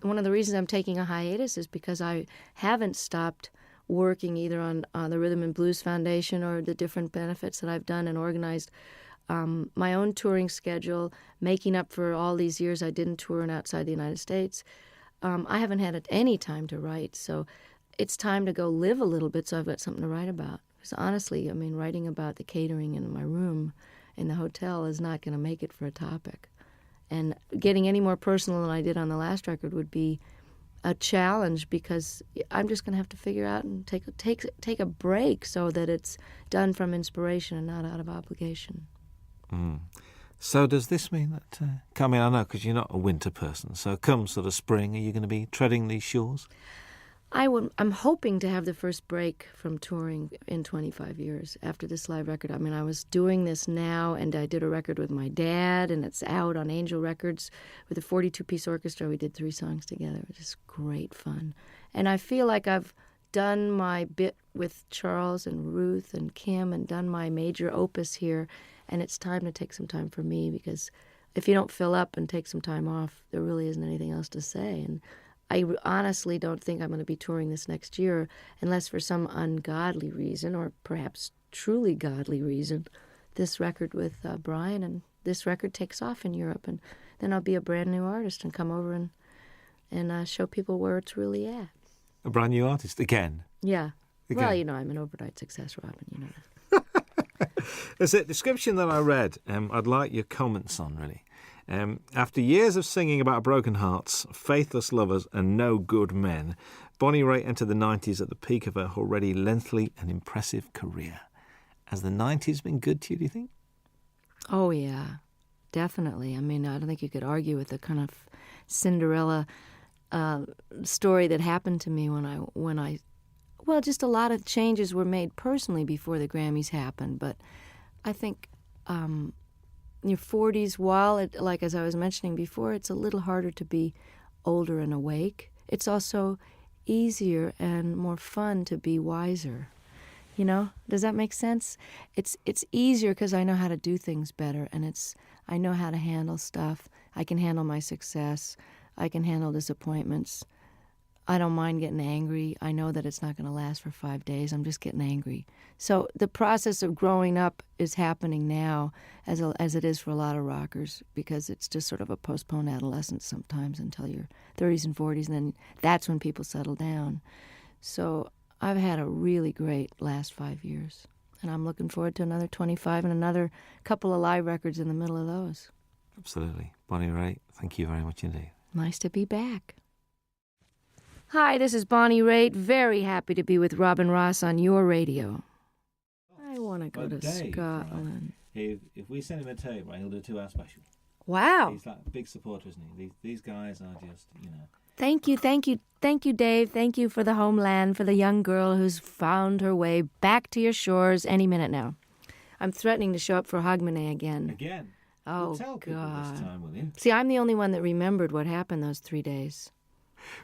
one of the reasons I'm taking a hiatus is because I haven't stopped working either on the Rhythm and Blues Foundation or the different benefits that I've done and organized. My own touring schedule, making up for all these years I didn't tour outside the United States. I haven't had any time to write, so it's time to go live a little bit so I've got something to write about. Because honestly, writing about the catering in my room in the hotel is not going to make it for a topic. And getting any more personal than I did on the last record would be a challenge, because I'm just going to have to figure out and take a break so that it's done from inspiration and not out of obligation. So does this mean that, I know because you're not a winter person, so come sort of spring, are you going to be treading these shores? I'm hoping to have the first break from touring in 25 years after this live record. I was doing this now, and I did a record with my dad, and it's out on Angel Records with a 42-piece orchestra. We did 3 songs together. It was just great fun. And I feel like I've done my bit with Charles and Ruth and Kim and done my major opus here. And it's time to take some time for me, because if you don't fill up and take some time off, there really isn't anything else to say. And I honestly don't think I'm going to be touring this next year unless for some ungodly reason, or perhaps truly godly reason, this record with Bryan and this record takes off in Europe. And then I'll be a brand new artist and come over and show people where it's really at. A brand new artist again? Yeah. Again. Well, I'm an overnight success, Robin, you know that. There's a description that I read, I'd like your comments on, really. After years of singing about broken hearts, faithless lovers and no good men, Bonnie Raitt entered the 90s at the peak of her already lengthy and impressive career. Has the 90s been good to you, do you think? Oh, yeah, definitely. I don't think you could argue with the kind of Cinderella story that happened to me when I just a lot of changes were made personally before the Grammys happened, but I think your 40s, while like as I was mentioning before, it's a little harder to be older and awake. It's also easier and more fun to be wiser. You know, does that make sense? It's easier because I know how to do things better, and I know how to handle stuff. I can handle my success. I can handle disappointments. I don't mind getting angry. I know that it's not going to last for 5 days. I'm just getting angry. So the process of growing up is happening now as it is for a lot of rockers, because it's just sort of a postponed adolescence sometimes until your 30s and 40s, and then that's when people settle down. So I've had a really great last 5 years, and I'm looking forward to another 25 and another couple of live records in the middle of those. Absolutely. Bonnie Raitt, thank you very much indeed. Nice to be back. Hi, this is Bonnie Raitt. Very happy to be with Robin Ross on your radio. I want to go to Scotland. If we send him a tape, right, he'll do a 2-hour special. Wow. He's like a big supporter, isn't he? These guys are just, you know. Thank you, Dave. Thank you for the homeland, for the young girl who's found her way back to your shores any minute now. I'm threatening to show up for Hogmanay again. Again? Oh, well, tell people God. This time, will you? See, I'm the only one that remembered what happened those 3 days.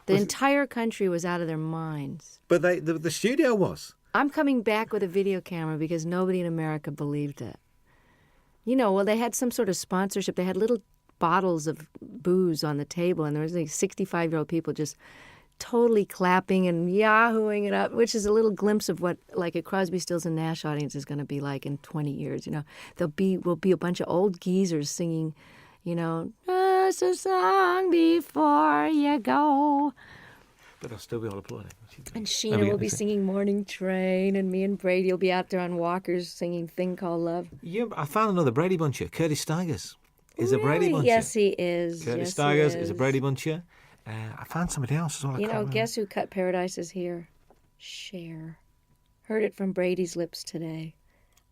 The entire country was out of their minds. But the studio was. I'm coming back with a video camera because nobody in America believed it. You know, well, they had some sort of sponsorship. They had little bottles of booze on the table, and there was like 65-year-old people just totally clapping and yahooing it up, which is a little glimpse of what like a Crosby, Stills and Nash audience is going to be like in 20 years. You know, will be a bunch of old geezers singing, you know, just a song before you go. But they'll still be all applauding. And Sheena will be singing Morning Train, and me and Brady will be out there on walkers singing Thing Called Love. Yeah, I found another Brady Buncher. Curtis Stigers is a Brady Buncher. Yes, he is. Curtis Stigers is a Brady Buncher. I found somebody else as well. You know, guess who cut Paradise is Here? Cher. Heard it from Brady's lips today.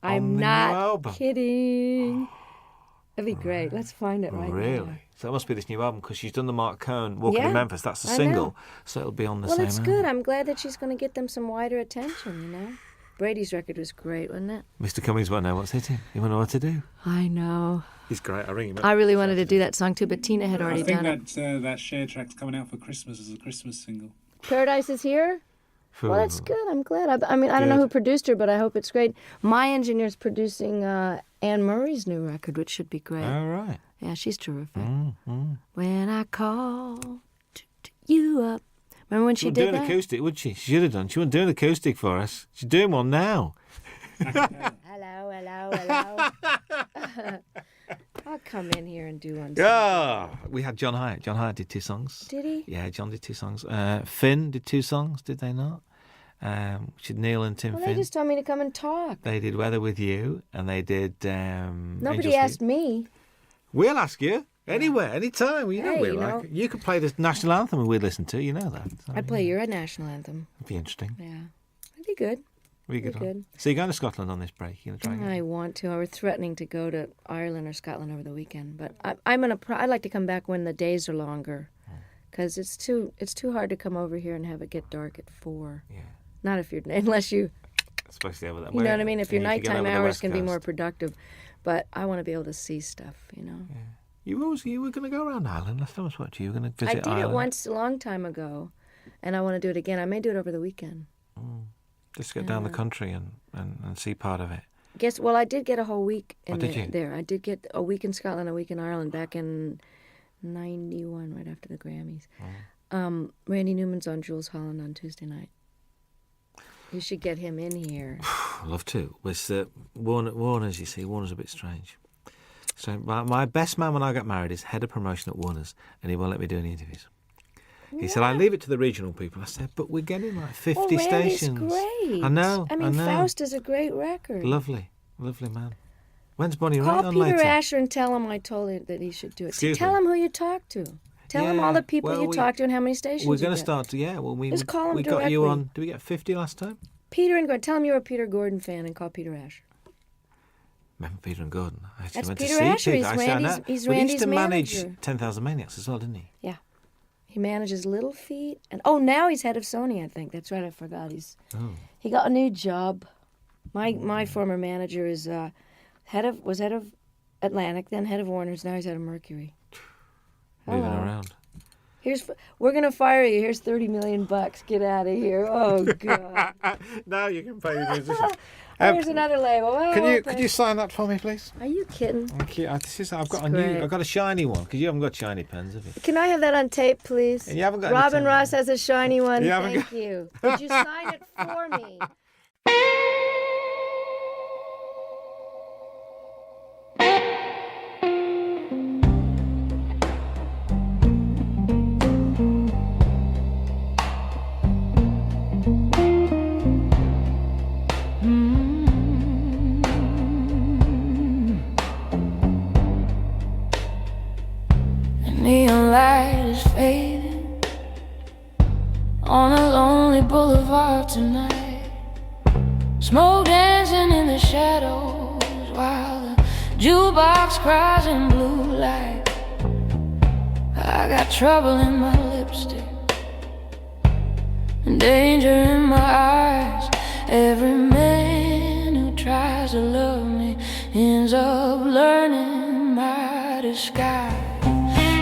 I'm not kidding. That'd be great. Let's find it right now. Really? So that must be this new album, because she's done the Mark Cohn Walking in Memphis. That's a single, so it'll be on the same album. Well, it's good. I'm glad that she's going to get them some wider attention, you know? Brady's record was great, wasn't it? Mr. Cummings won't know what's hitting. He won't know what to do. I know. He's great. I ring him up. I really wanted to do that song too, but Tina had already done it. I think that Cher track's coming out for Christmas as a Christmas single. Paradise is Here? Well, that's good. I'm glad. I mean, I don't know who produced her, but I hope it's great. My engineer's producing Anne Murray's new record, which should be great. All right. Yeah, she's terrific. When I call you up. Remember when she did that? She would do an acoustic, would she? She should have done. She wouldn't do an acoustic for us. She's doing one now. Hello. I'll come in here and do one. Yeah. We had John Hyatt. John Hyatt did 2 songs. Did he? Yeah, John did 2 songs. Finn did 2 songs, did they not? Which is Neil and Tim Well, Finn. they just told me to come and talk. They did Weather With You, and they did Nobody asked me. We'll ask you. Anywhere, anytime. You know Hey, we you like know. it. You could play the national anthem and we'd listen to. You know that. So, I'd play your national anthem. It'd be interesting. Yeah. It'd be good. Be good. So you're going to Scotland on this break? You're going to try? I want to. I was threatening to go to Ireland or Scotland over the weekend, but I'd like to come back when the days are longer, because it's too hard to come over here and have it get dark at 4. Yeah. Not if unless you. Especially over that. You know what I mean? If your nighttime hours can be more Coast. productive, but I want to be able to see stuff. You know. Yeah. You were going to go around Ireland. Last time I spoke to you, you were going to I visit did Ireland. it once a long time ago, and I want to do it again. I may do it over the weekend. Just get down the country and see part of it. Well, I did get a whole week in did you? there. I did get a week in Scotland, a week in Ireland back in 91, right after the Grammys. Randy Newman's on Jules Holland on Tuesday night. You should get him in here. I'd love to. With Warner's, you see, Warner's a bit strange. So my best man when I got married is head of promotion at Warner's, and he won't let me do any interviews. He said, I leave it to the regional people. I said, but we're getting like 50 stations. Great. I know. I mean, Faust is a great record. Lovely man. When's Bonnie Raitt Call on Peter later? Asher and tell him I told him that he should do it. Excuse Tell me? him who you talked to. Tell him all the people you talked to and how many stations We're you going to get. start to, Just call him we got you directly. on, did we get 50 last time? Peter and Gordon. Tell him you're a Peter Gordon fan and call Peter Asher. Remember Peter and Gordon? I actually That's went Peter to see Asher. Peter. He's I said, Randy's- "No." he's Well, he used Randy's to manage manager. 10,000 Maniacs as well, didn't he? Yeah. He manages Little Feat. And now he's head of Sony, I think. That's right, I forgot. He got a new job. My former manager is was head of Atlantic, then head of Warner's. Now he's head of Mercury. Moving Hello. around. We're gonna fire you. Here's $30 million. Get out of here. Oh God. Now you can pay the musician. Here's another label. Oh, Could you sign that for me, please? Are you kidding? Thank you. I've got great. I've got a shiny one because you haven't got shiny pens, have you? Can I have that on tape, please? And you haven't got any Robin tape. Ross has a shiny one. You haven't Thank you. Could you sign it for me? Neon light is fading on a lonely boulevard tonight. Smoke dancing in the shadows while the jukebox cries in blue light. I got trouble in my lipstick and danger in my eyes. Every man who tries to love me ends up learning my disguise.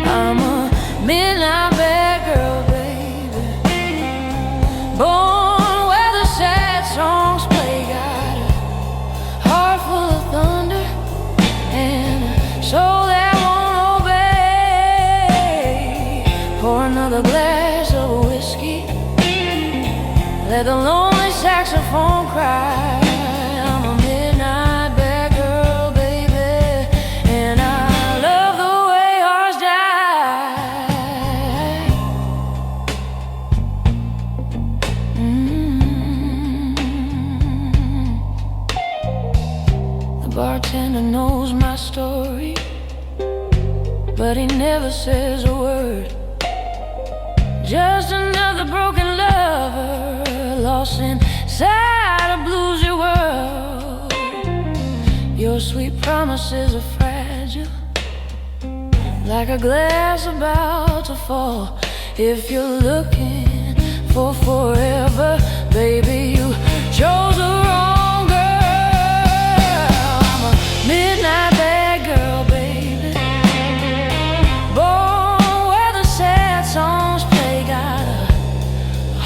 I'm a midnight bad girl, baby, born where the sad songs play. Got a heart full of thunder and a soul that won't obey. Pour another glass of whiskey, let the lonely saxophone cry. I'm a midnight bad girl, baby, and I love the way ours die. The bartender knows my story, but he never says a word. Just another broken lover lost inside a bluesy world. Your sweet promises are fragile, like a glass about to fall. If you're looking for forever, baby, you chose the wrong girl. I'm a midnight bad girl, baby, born where the sad songs play. Got a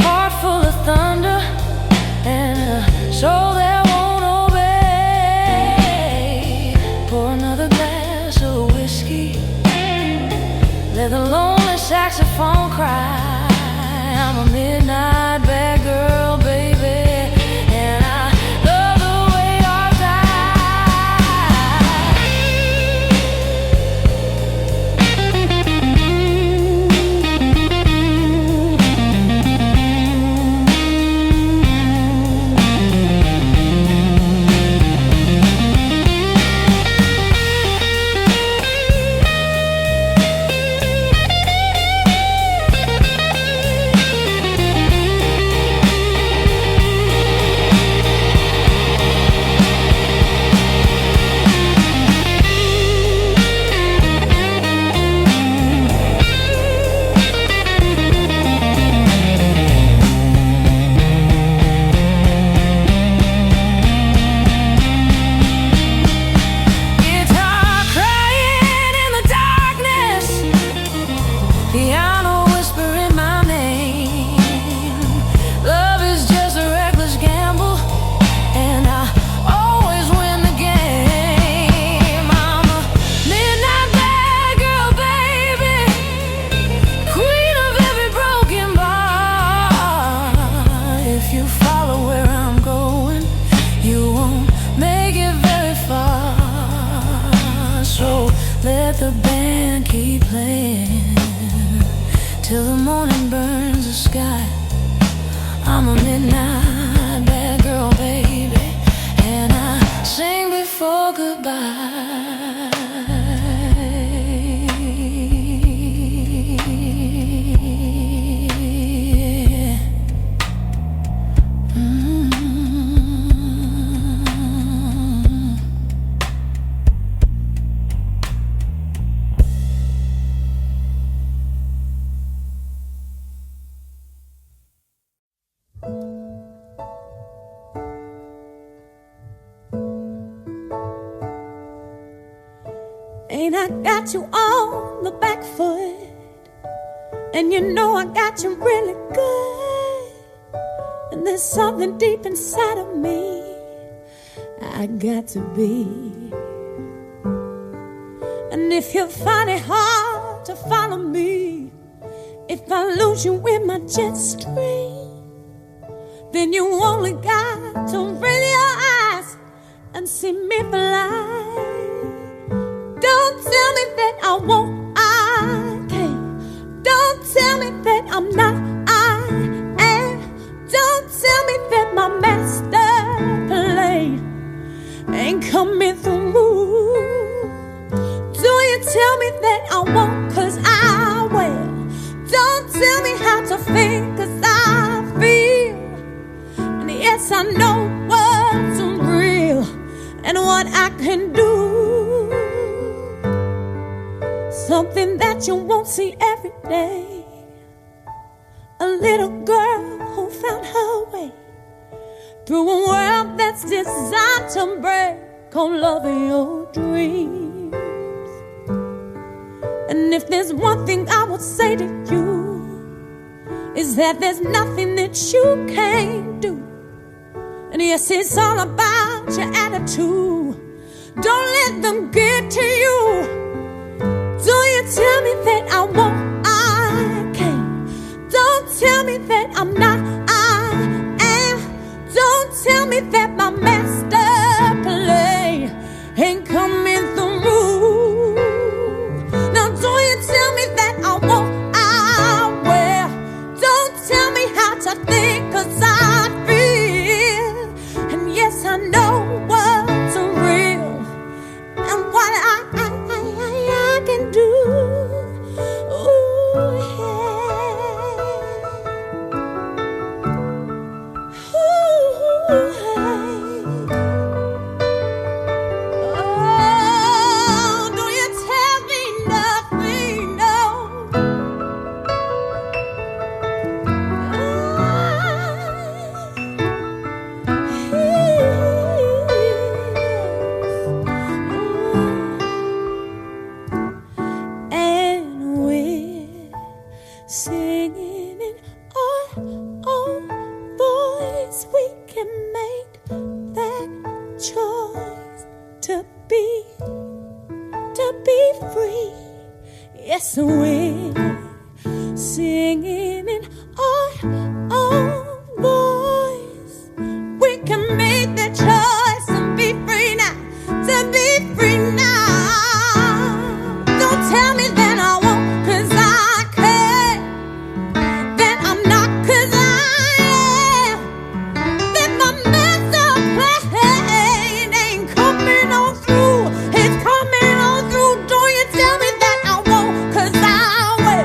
heart full of thunder and a soul that won't obey. Pour another glass of whiskey, let the lonely saxophone cry. I'm a midnight bad girl, baby, and I love the way ours got you on the back foot, and you know I got you really good. And there's something deep inside of me I got to be. And if you find it hard to follow me, if I lose you in my jet stream, then you only got to raise your eyes and see me fly. Don't tell me that I won't, I can't. Don't tell me that I'm not, I am. Don't tell me that my master plan ain't coming through. Do you tell me that I won't, 'cause I will. Don't tell me how to think, 'cause I feel. And yes, I know what's real and what I can do. Something that you won't see every day. A little girl who found her way through a world that's designed to break on loving your dreams. And if there's one thing I would say to you, is that there's nothing that you can't do. And yes, it's all about your attitude. Don't let them get to you. Do you tell me that I won't, I can't. Don't tell me that I'm not, I am. Don't tell me that my master plan ain't coming through. Now do you tell me that I won't, I will. Don't tell me how to think, 'cause I feel. And yes, I know what's real and what I can do. Ooh, yeah. Ooh, hey. Oh, do you tell me nothing? No. And we're singing in our own voice. We can make that choice to be free. Yes, we're singing in our own voice. We can make that choice to be free now, to be free now. Don't tell me that I won't, 'cause I can't. That I'm not, 'cause I am. That my master plan ain't coming on through. It's coming on through. Don't you tell me that I won't, 'cause I will.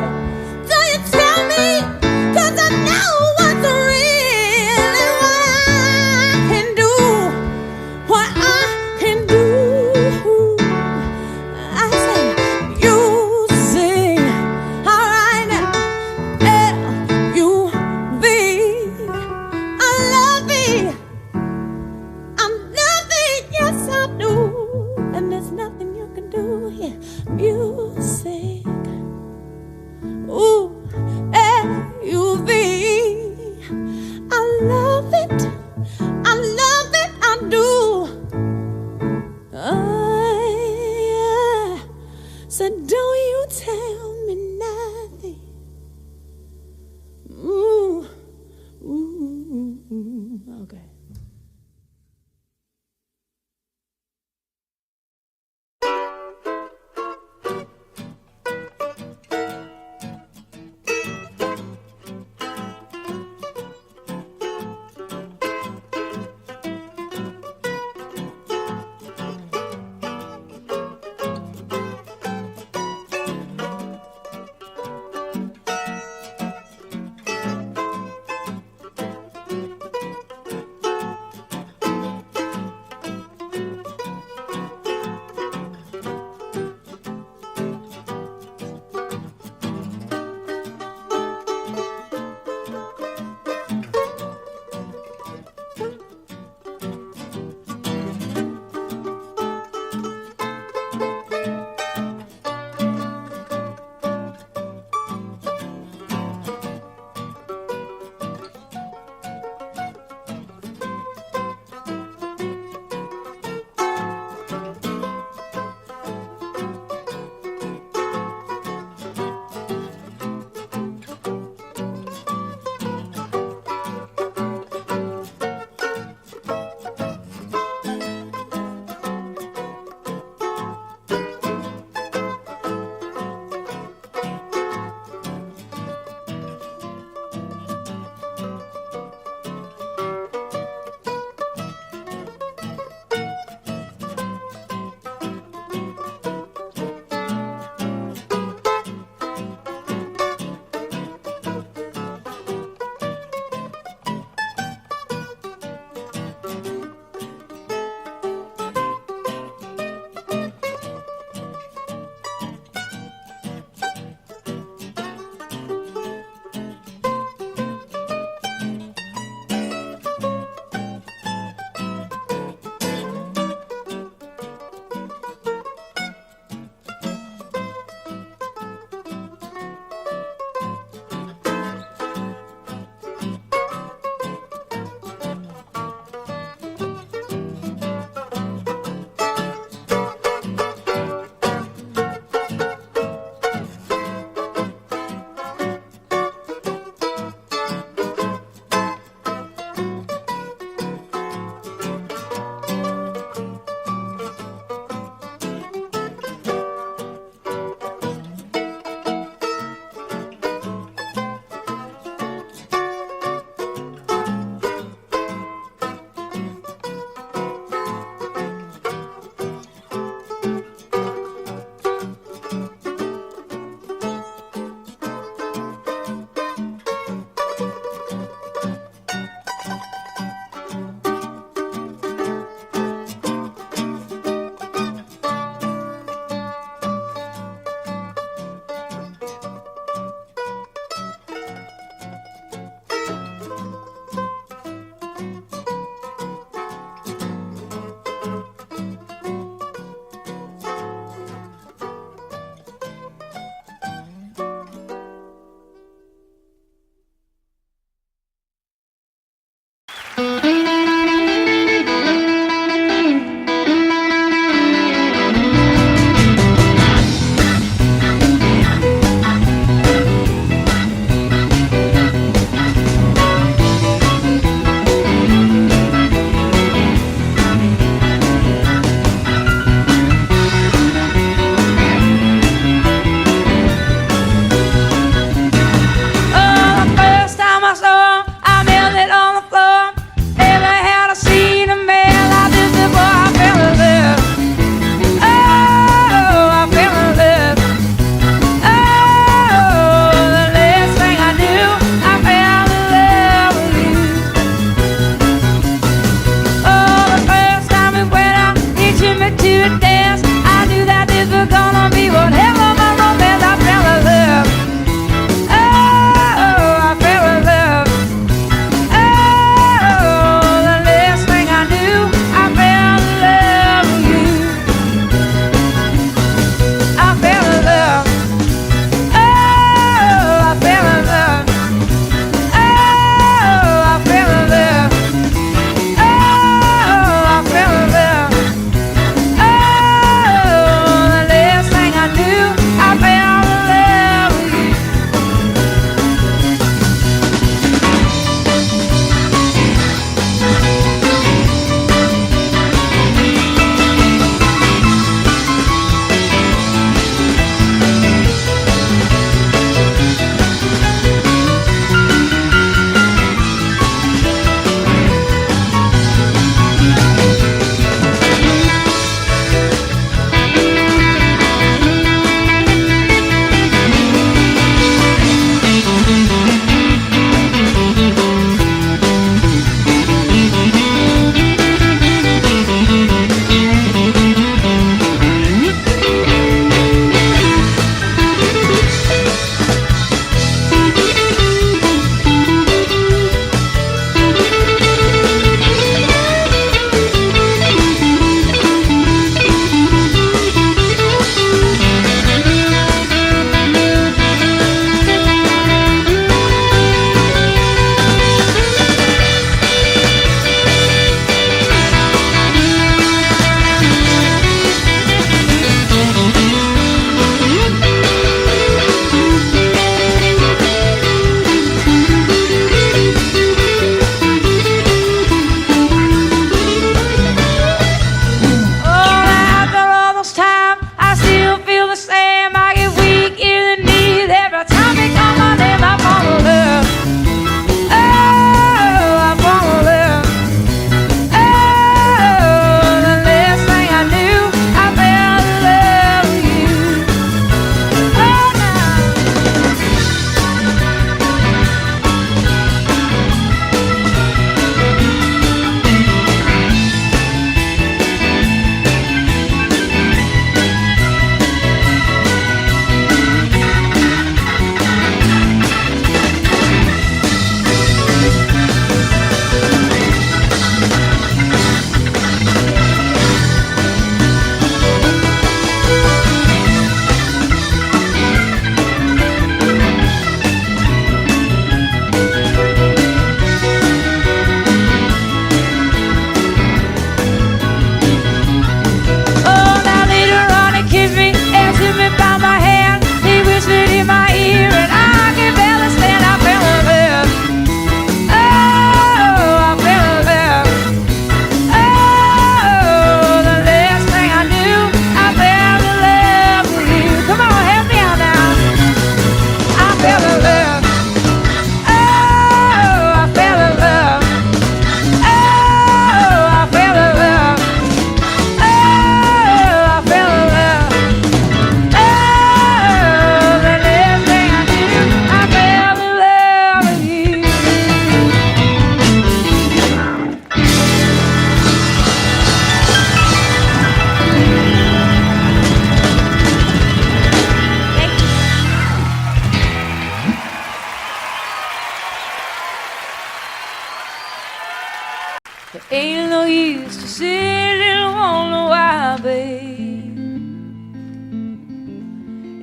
Ain't no use to sit and wonder why, babe,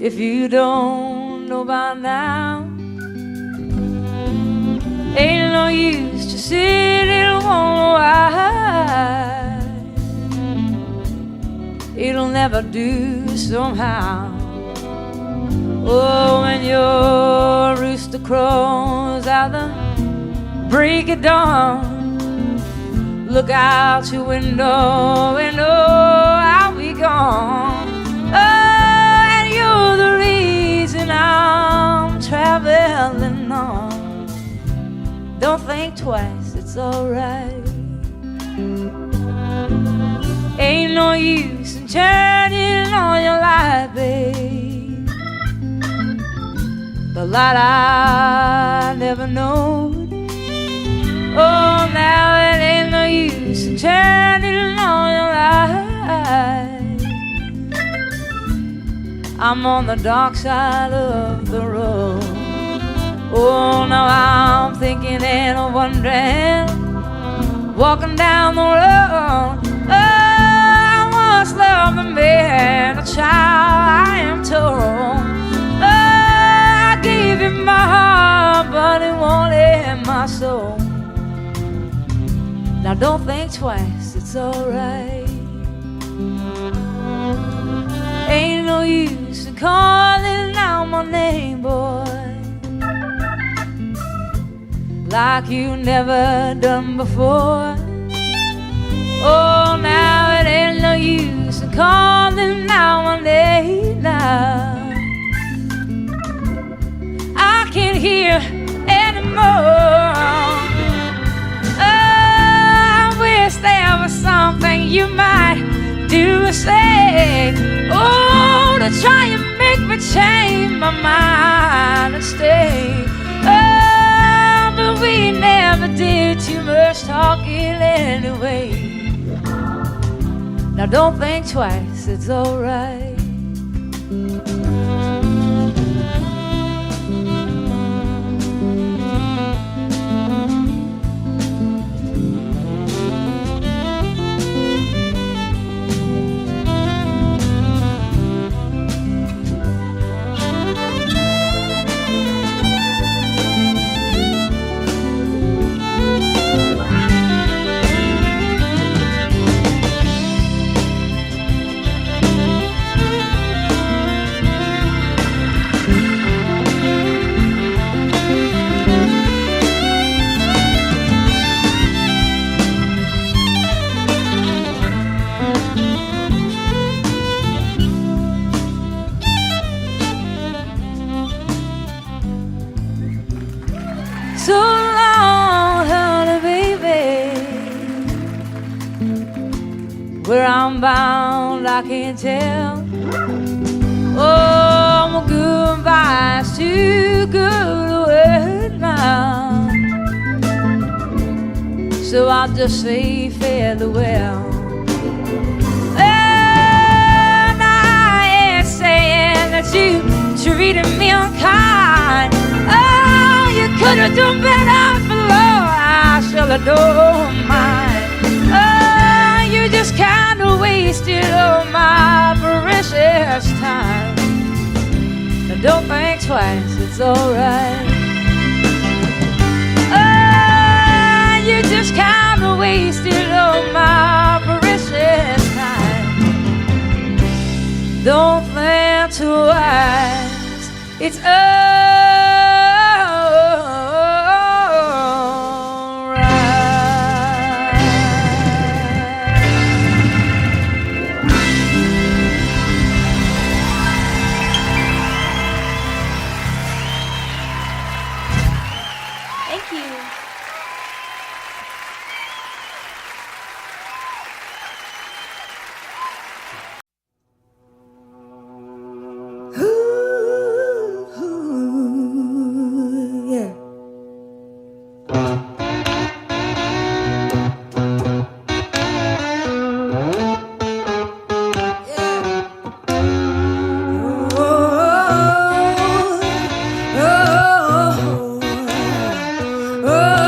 if you don't know by now. Ain't no use to sit and wonder why. It'll never do somehow. Oh, when your rooster crows out the break of dawn, look out your window and oh, I'll be gone. Oh, and you're the reason I'm traveling on. Don't think twice, it's alright. Ain't no use in turning on your light, babe. The light I never known. Oh, now it ain't no use in turning on your light. I'm on the dark side of the road. Oh, now I'm thinking and wondering, walking down the road. Oh, I once loved a man, a child, I am told. Oh, I gave him my heart, but it wanted my soul. Now don't think twice, it's alright. Ain't no use in calling out my name, boy, like you never done before. Oh, now it ain't no use in calling out my name now. I can't hear anymore. Oh, I wish there was something you might do or say. Oh, to try and make me change my mind and stay. Oh, but we never did too much talking anyway. Now don't think twice, it's alright. So long, honey, baby. Where I'm bound, I can't tell. Oh, my goodbye's too good a word now. So I'll just say farewell. And I ain't saying that you treated me unkind. Oh, you could have done better for Lord, I should have done mine. Oh, you just kind of wasted all my precious time. Now don't think twice, it's alright. Oh, you just kind of wasted all my precious time. Don't think twice, it's alright. Thank you. Yeah. Oh,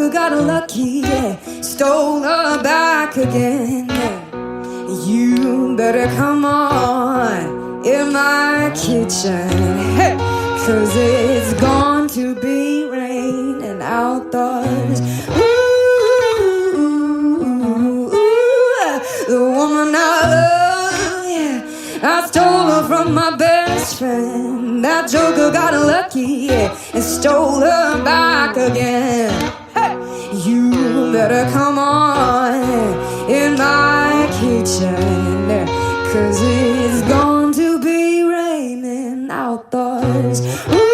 joker got lucky, yeah, stole her back again. You better come on in my kitchen, hey, 'cause it's going to be raining outdoors. Ooh, the woman I love, yeah, I stole her from my best friend. That joker got lucky, yeah, and stole her back again. Hey, you better come on in my kitchen, 'cause it's going to be raining outdoors. Ooh,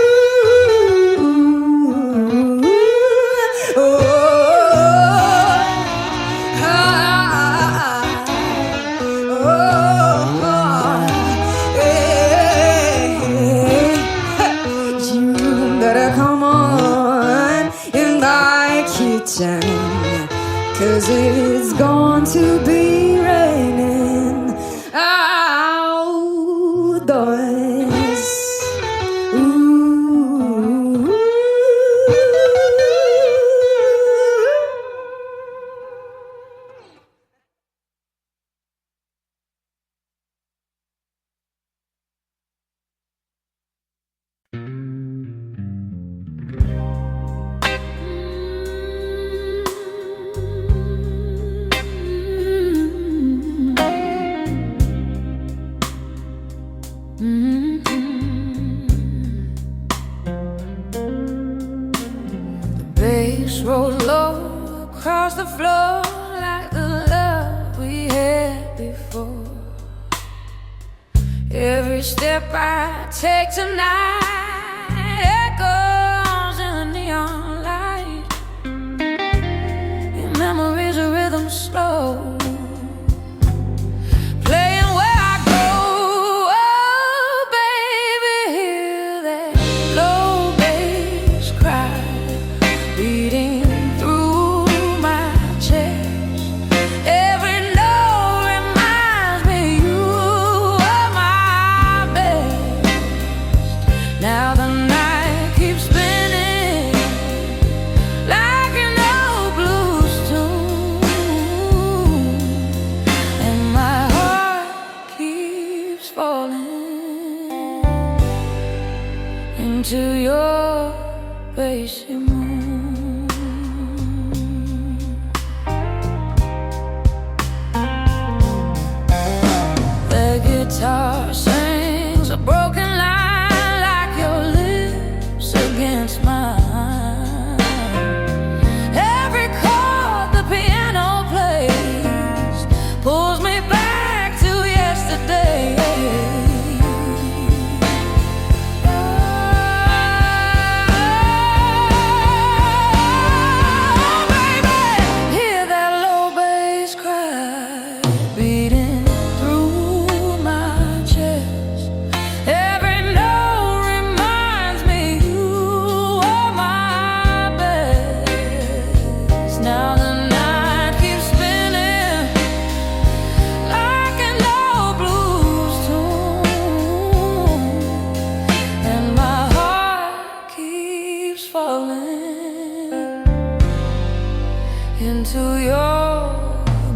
oh, you better come on in my kitchen, 'cause it's going to be raining outdoors. Ooh. Bass rolls low across the floor like the love we had before. Every step I take tonight echoes in the neon light. Your memory's a rhythm slow, playing where I go. Oh, baby, hear that low bass cry beating through my chest. Every note reminds me you are my best. Now the night keeps spinning like an old blues tune, and my heart keeps falling into your bassy moon. The guitar sings a broken line like your lips against mine. Every chord the piano plays pulls me back to yesterday. Hear that low bass cry beating through my chest. Every note reminds me you are my best. Now the night keeps spinning like an old blues tune, and my heart keeps falling into your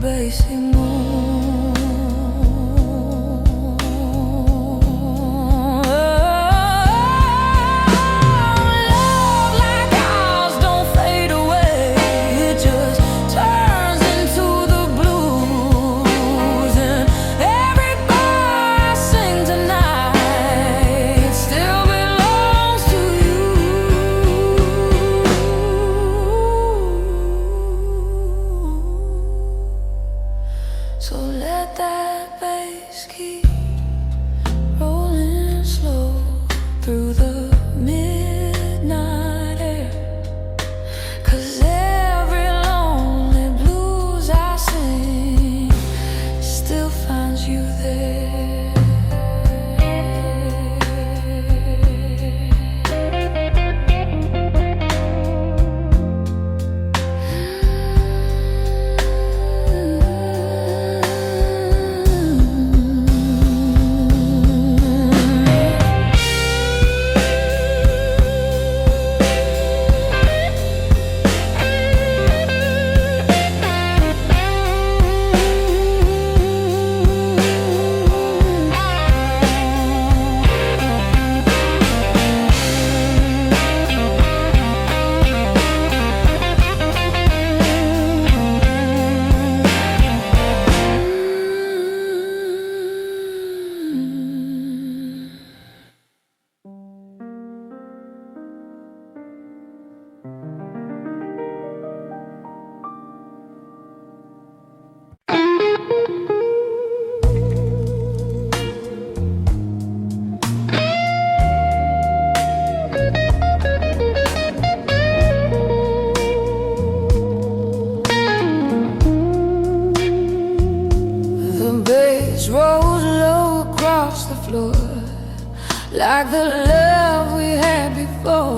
bassy moon. Love like ours don't fade away, it just turns into the blues, and every bar I sing tonight still belongs to you. So let that bass keep rolling slow through the midnight air, 'cause every lonely blues I sing still finds you there. like the love we had before.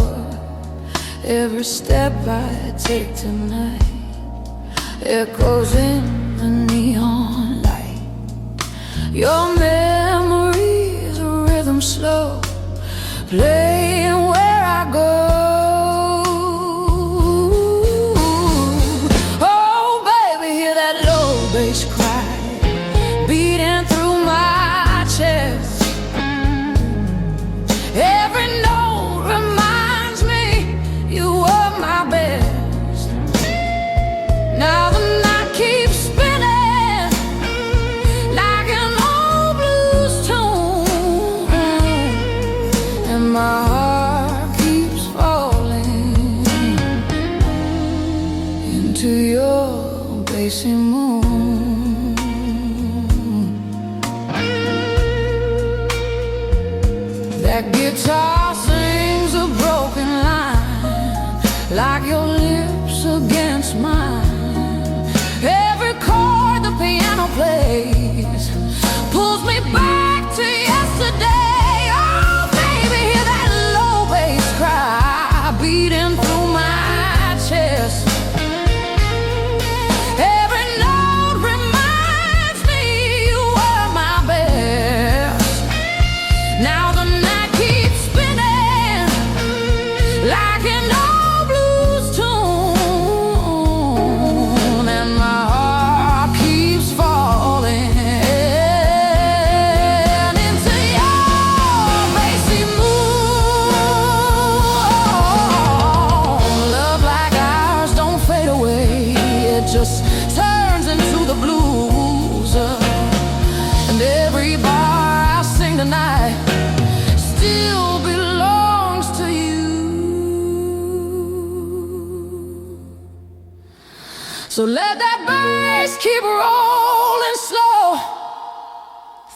Every step I take tonight echoes in the neon light. Your memories, a rhythm slow, playing where I go. Oh, baby, hear that low bass cry beating through my chest. Every note reminds me you were my best. Now the night keeps spinning like an old blues tune, and my heart keeps falling into your bassy moon. That guitar sings a broken line, like your lips against mine. Every chord the piano plays pulls me back to yesterday. Oh, baby, hear that low bass cry beating through my chest. Every note reminds me you were my best. Now the night keeps spinning like an old blues tune, and my heart keeps falling into your bassy moon. Love like ours don't fade away, it just turns into the blues. And every bar I sing tonight still belongs to you. So let that bass keep rolling slow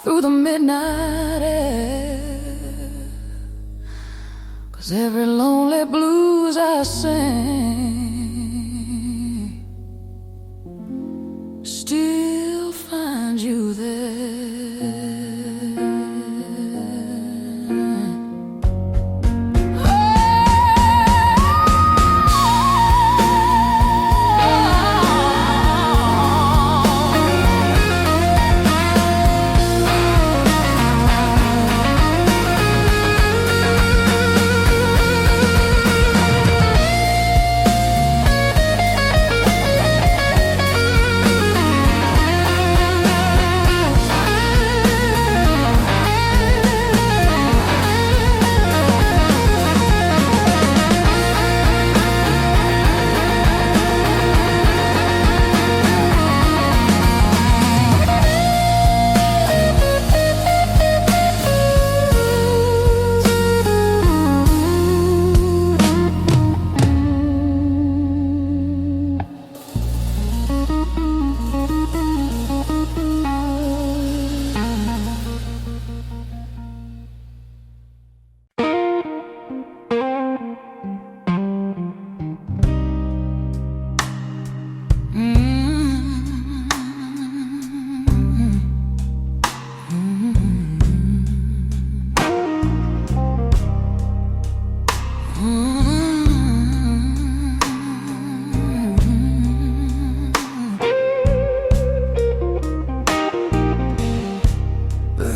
through the midnight air, 'cause every lonely blues I sing still finds you there.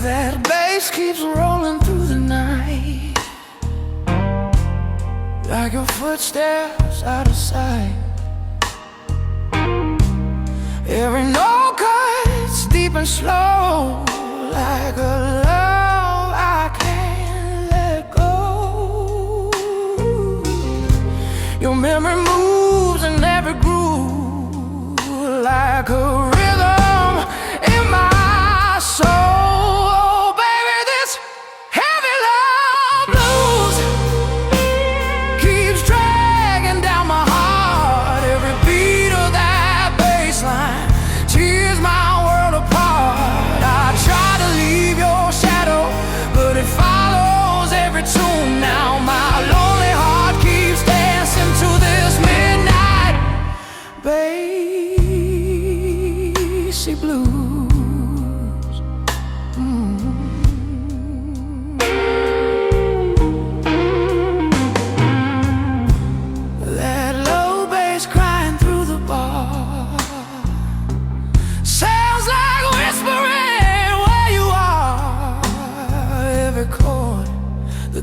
That bass keeps rolling through the night, like your footsteps out of sight. Every note cuts deep and slow, like a love I can't let go. Your memory moves in every groove, like a rhythm in my soul. Bassy blues.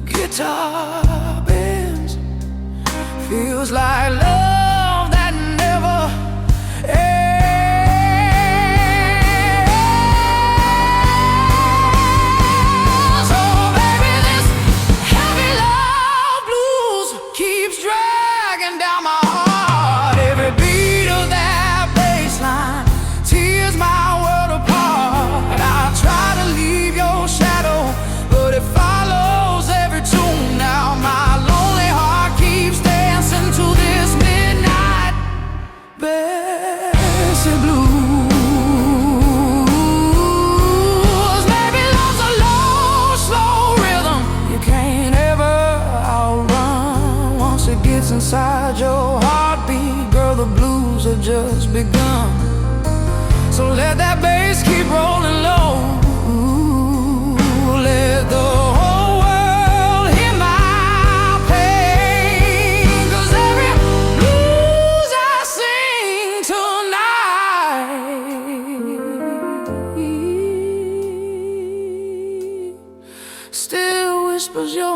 guitar bends. Feels like love that never ends. Oh baby, this heavy love blues keeps dragging down my heart. Every beat of that bass line tears my world apart. I try to leave your shadow, but it follows every tune. Now my lonely heart keeps dancing to this midnight bassy blues. Maybe love's a low, slow rhythm you can't ever outrun. Once it gets inside your heartbeat, girl, the blues have just begun. So let that bass keep rolling low. Let the whole world hear my pain. 'Cause every blues I sing tonight still whispers your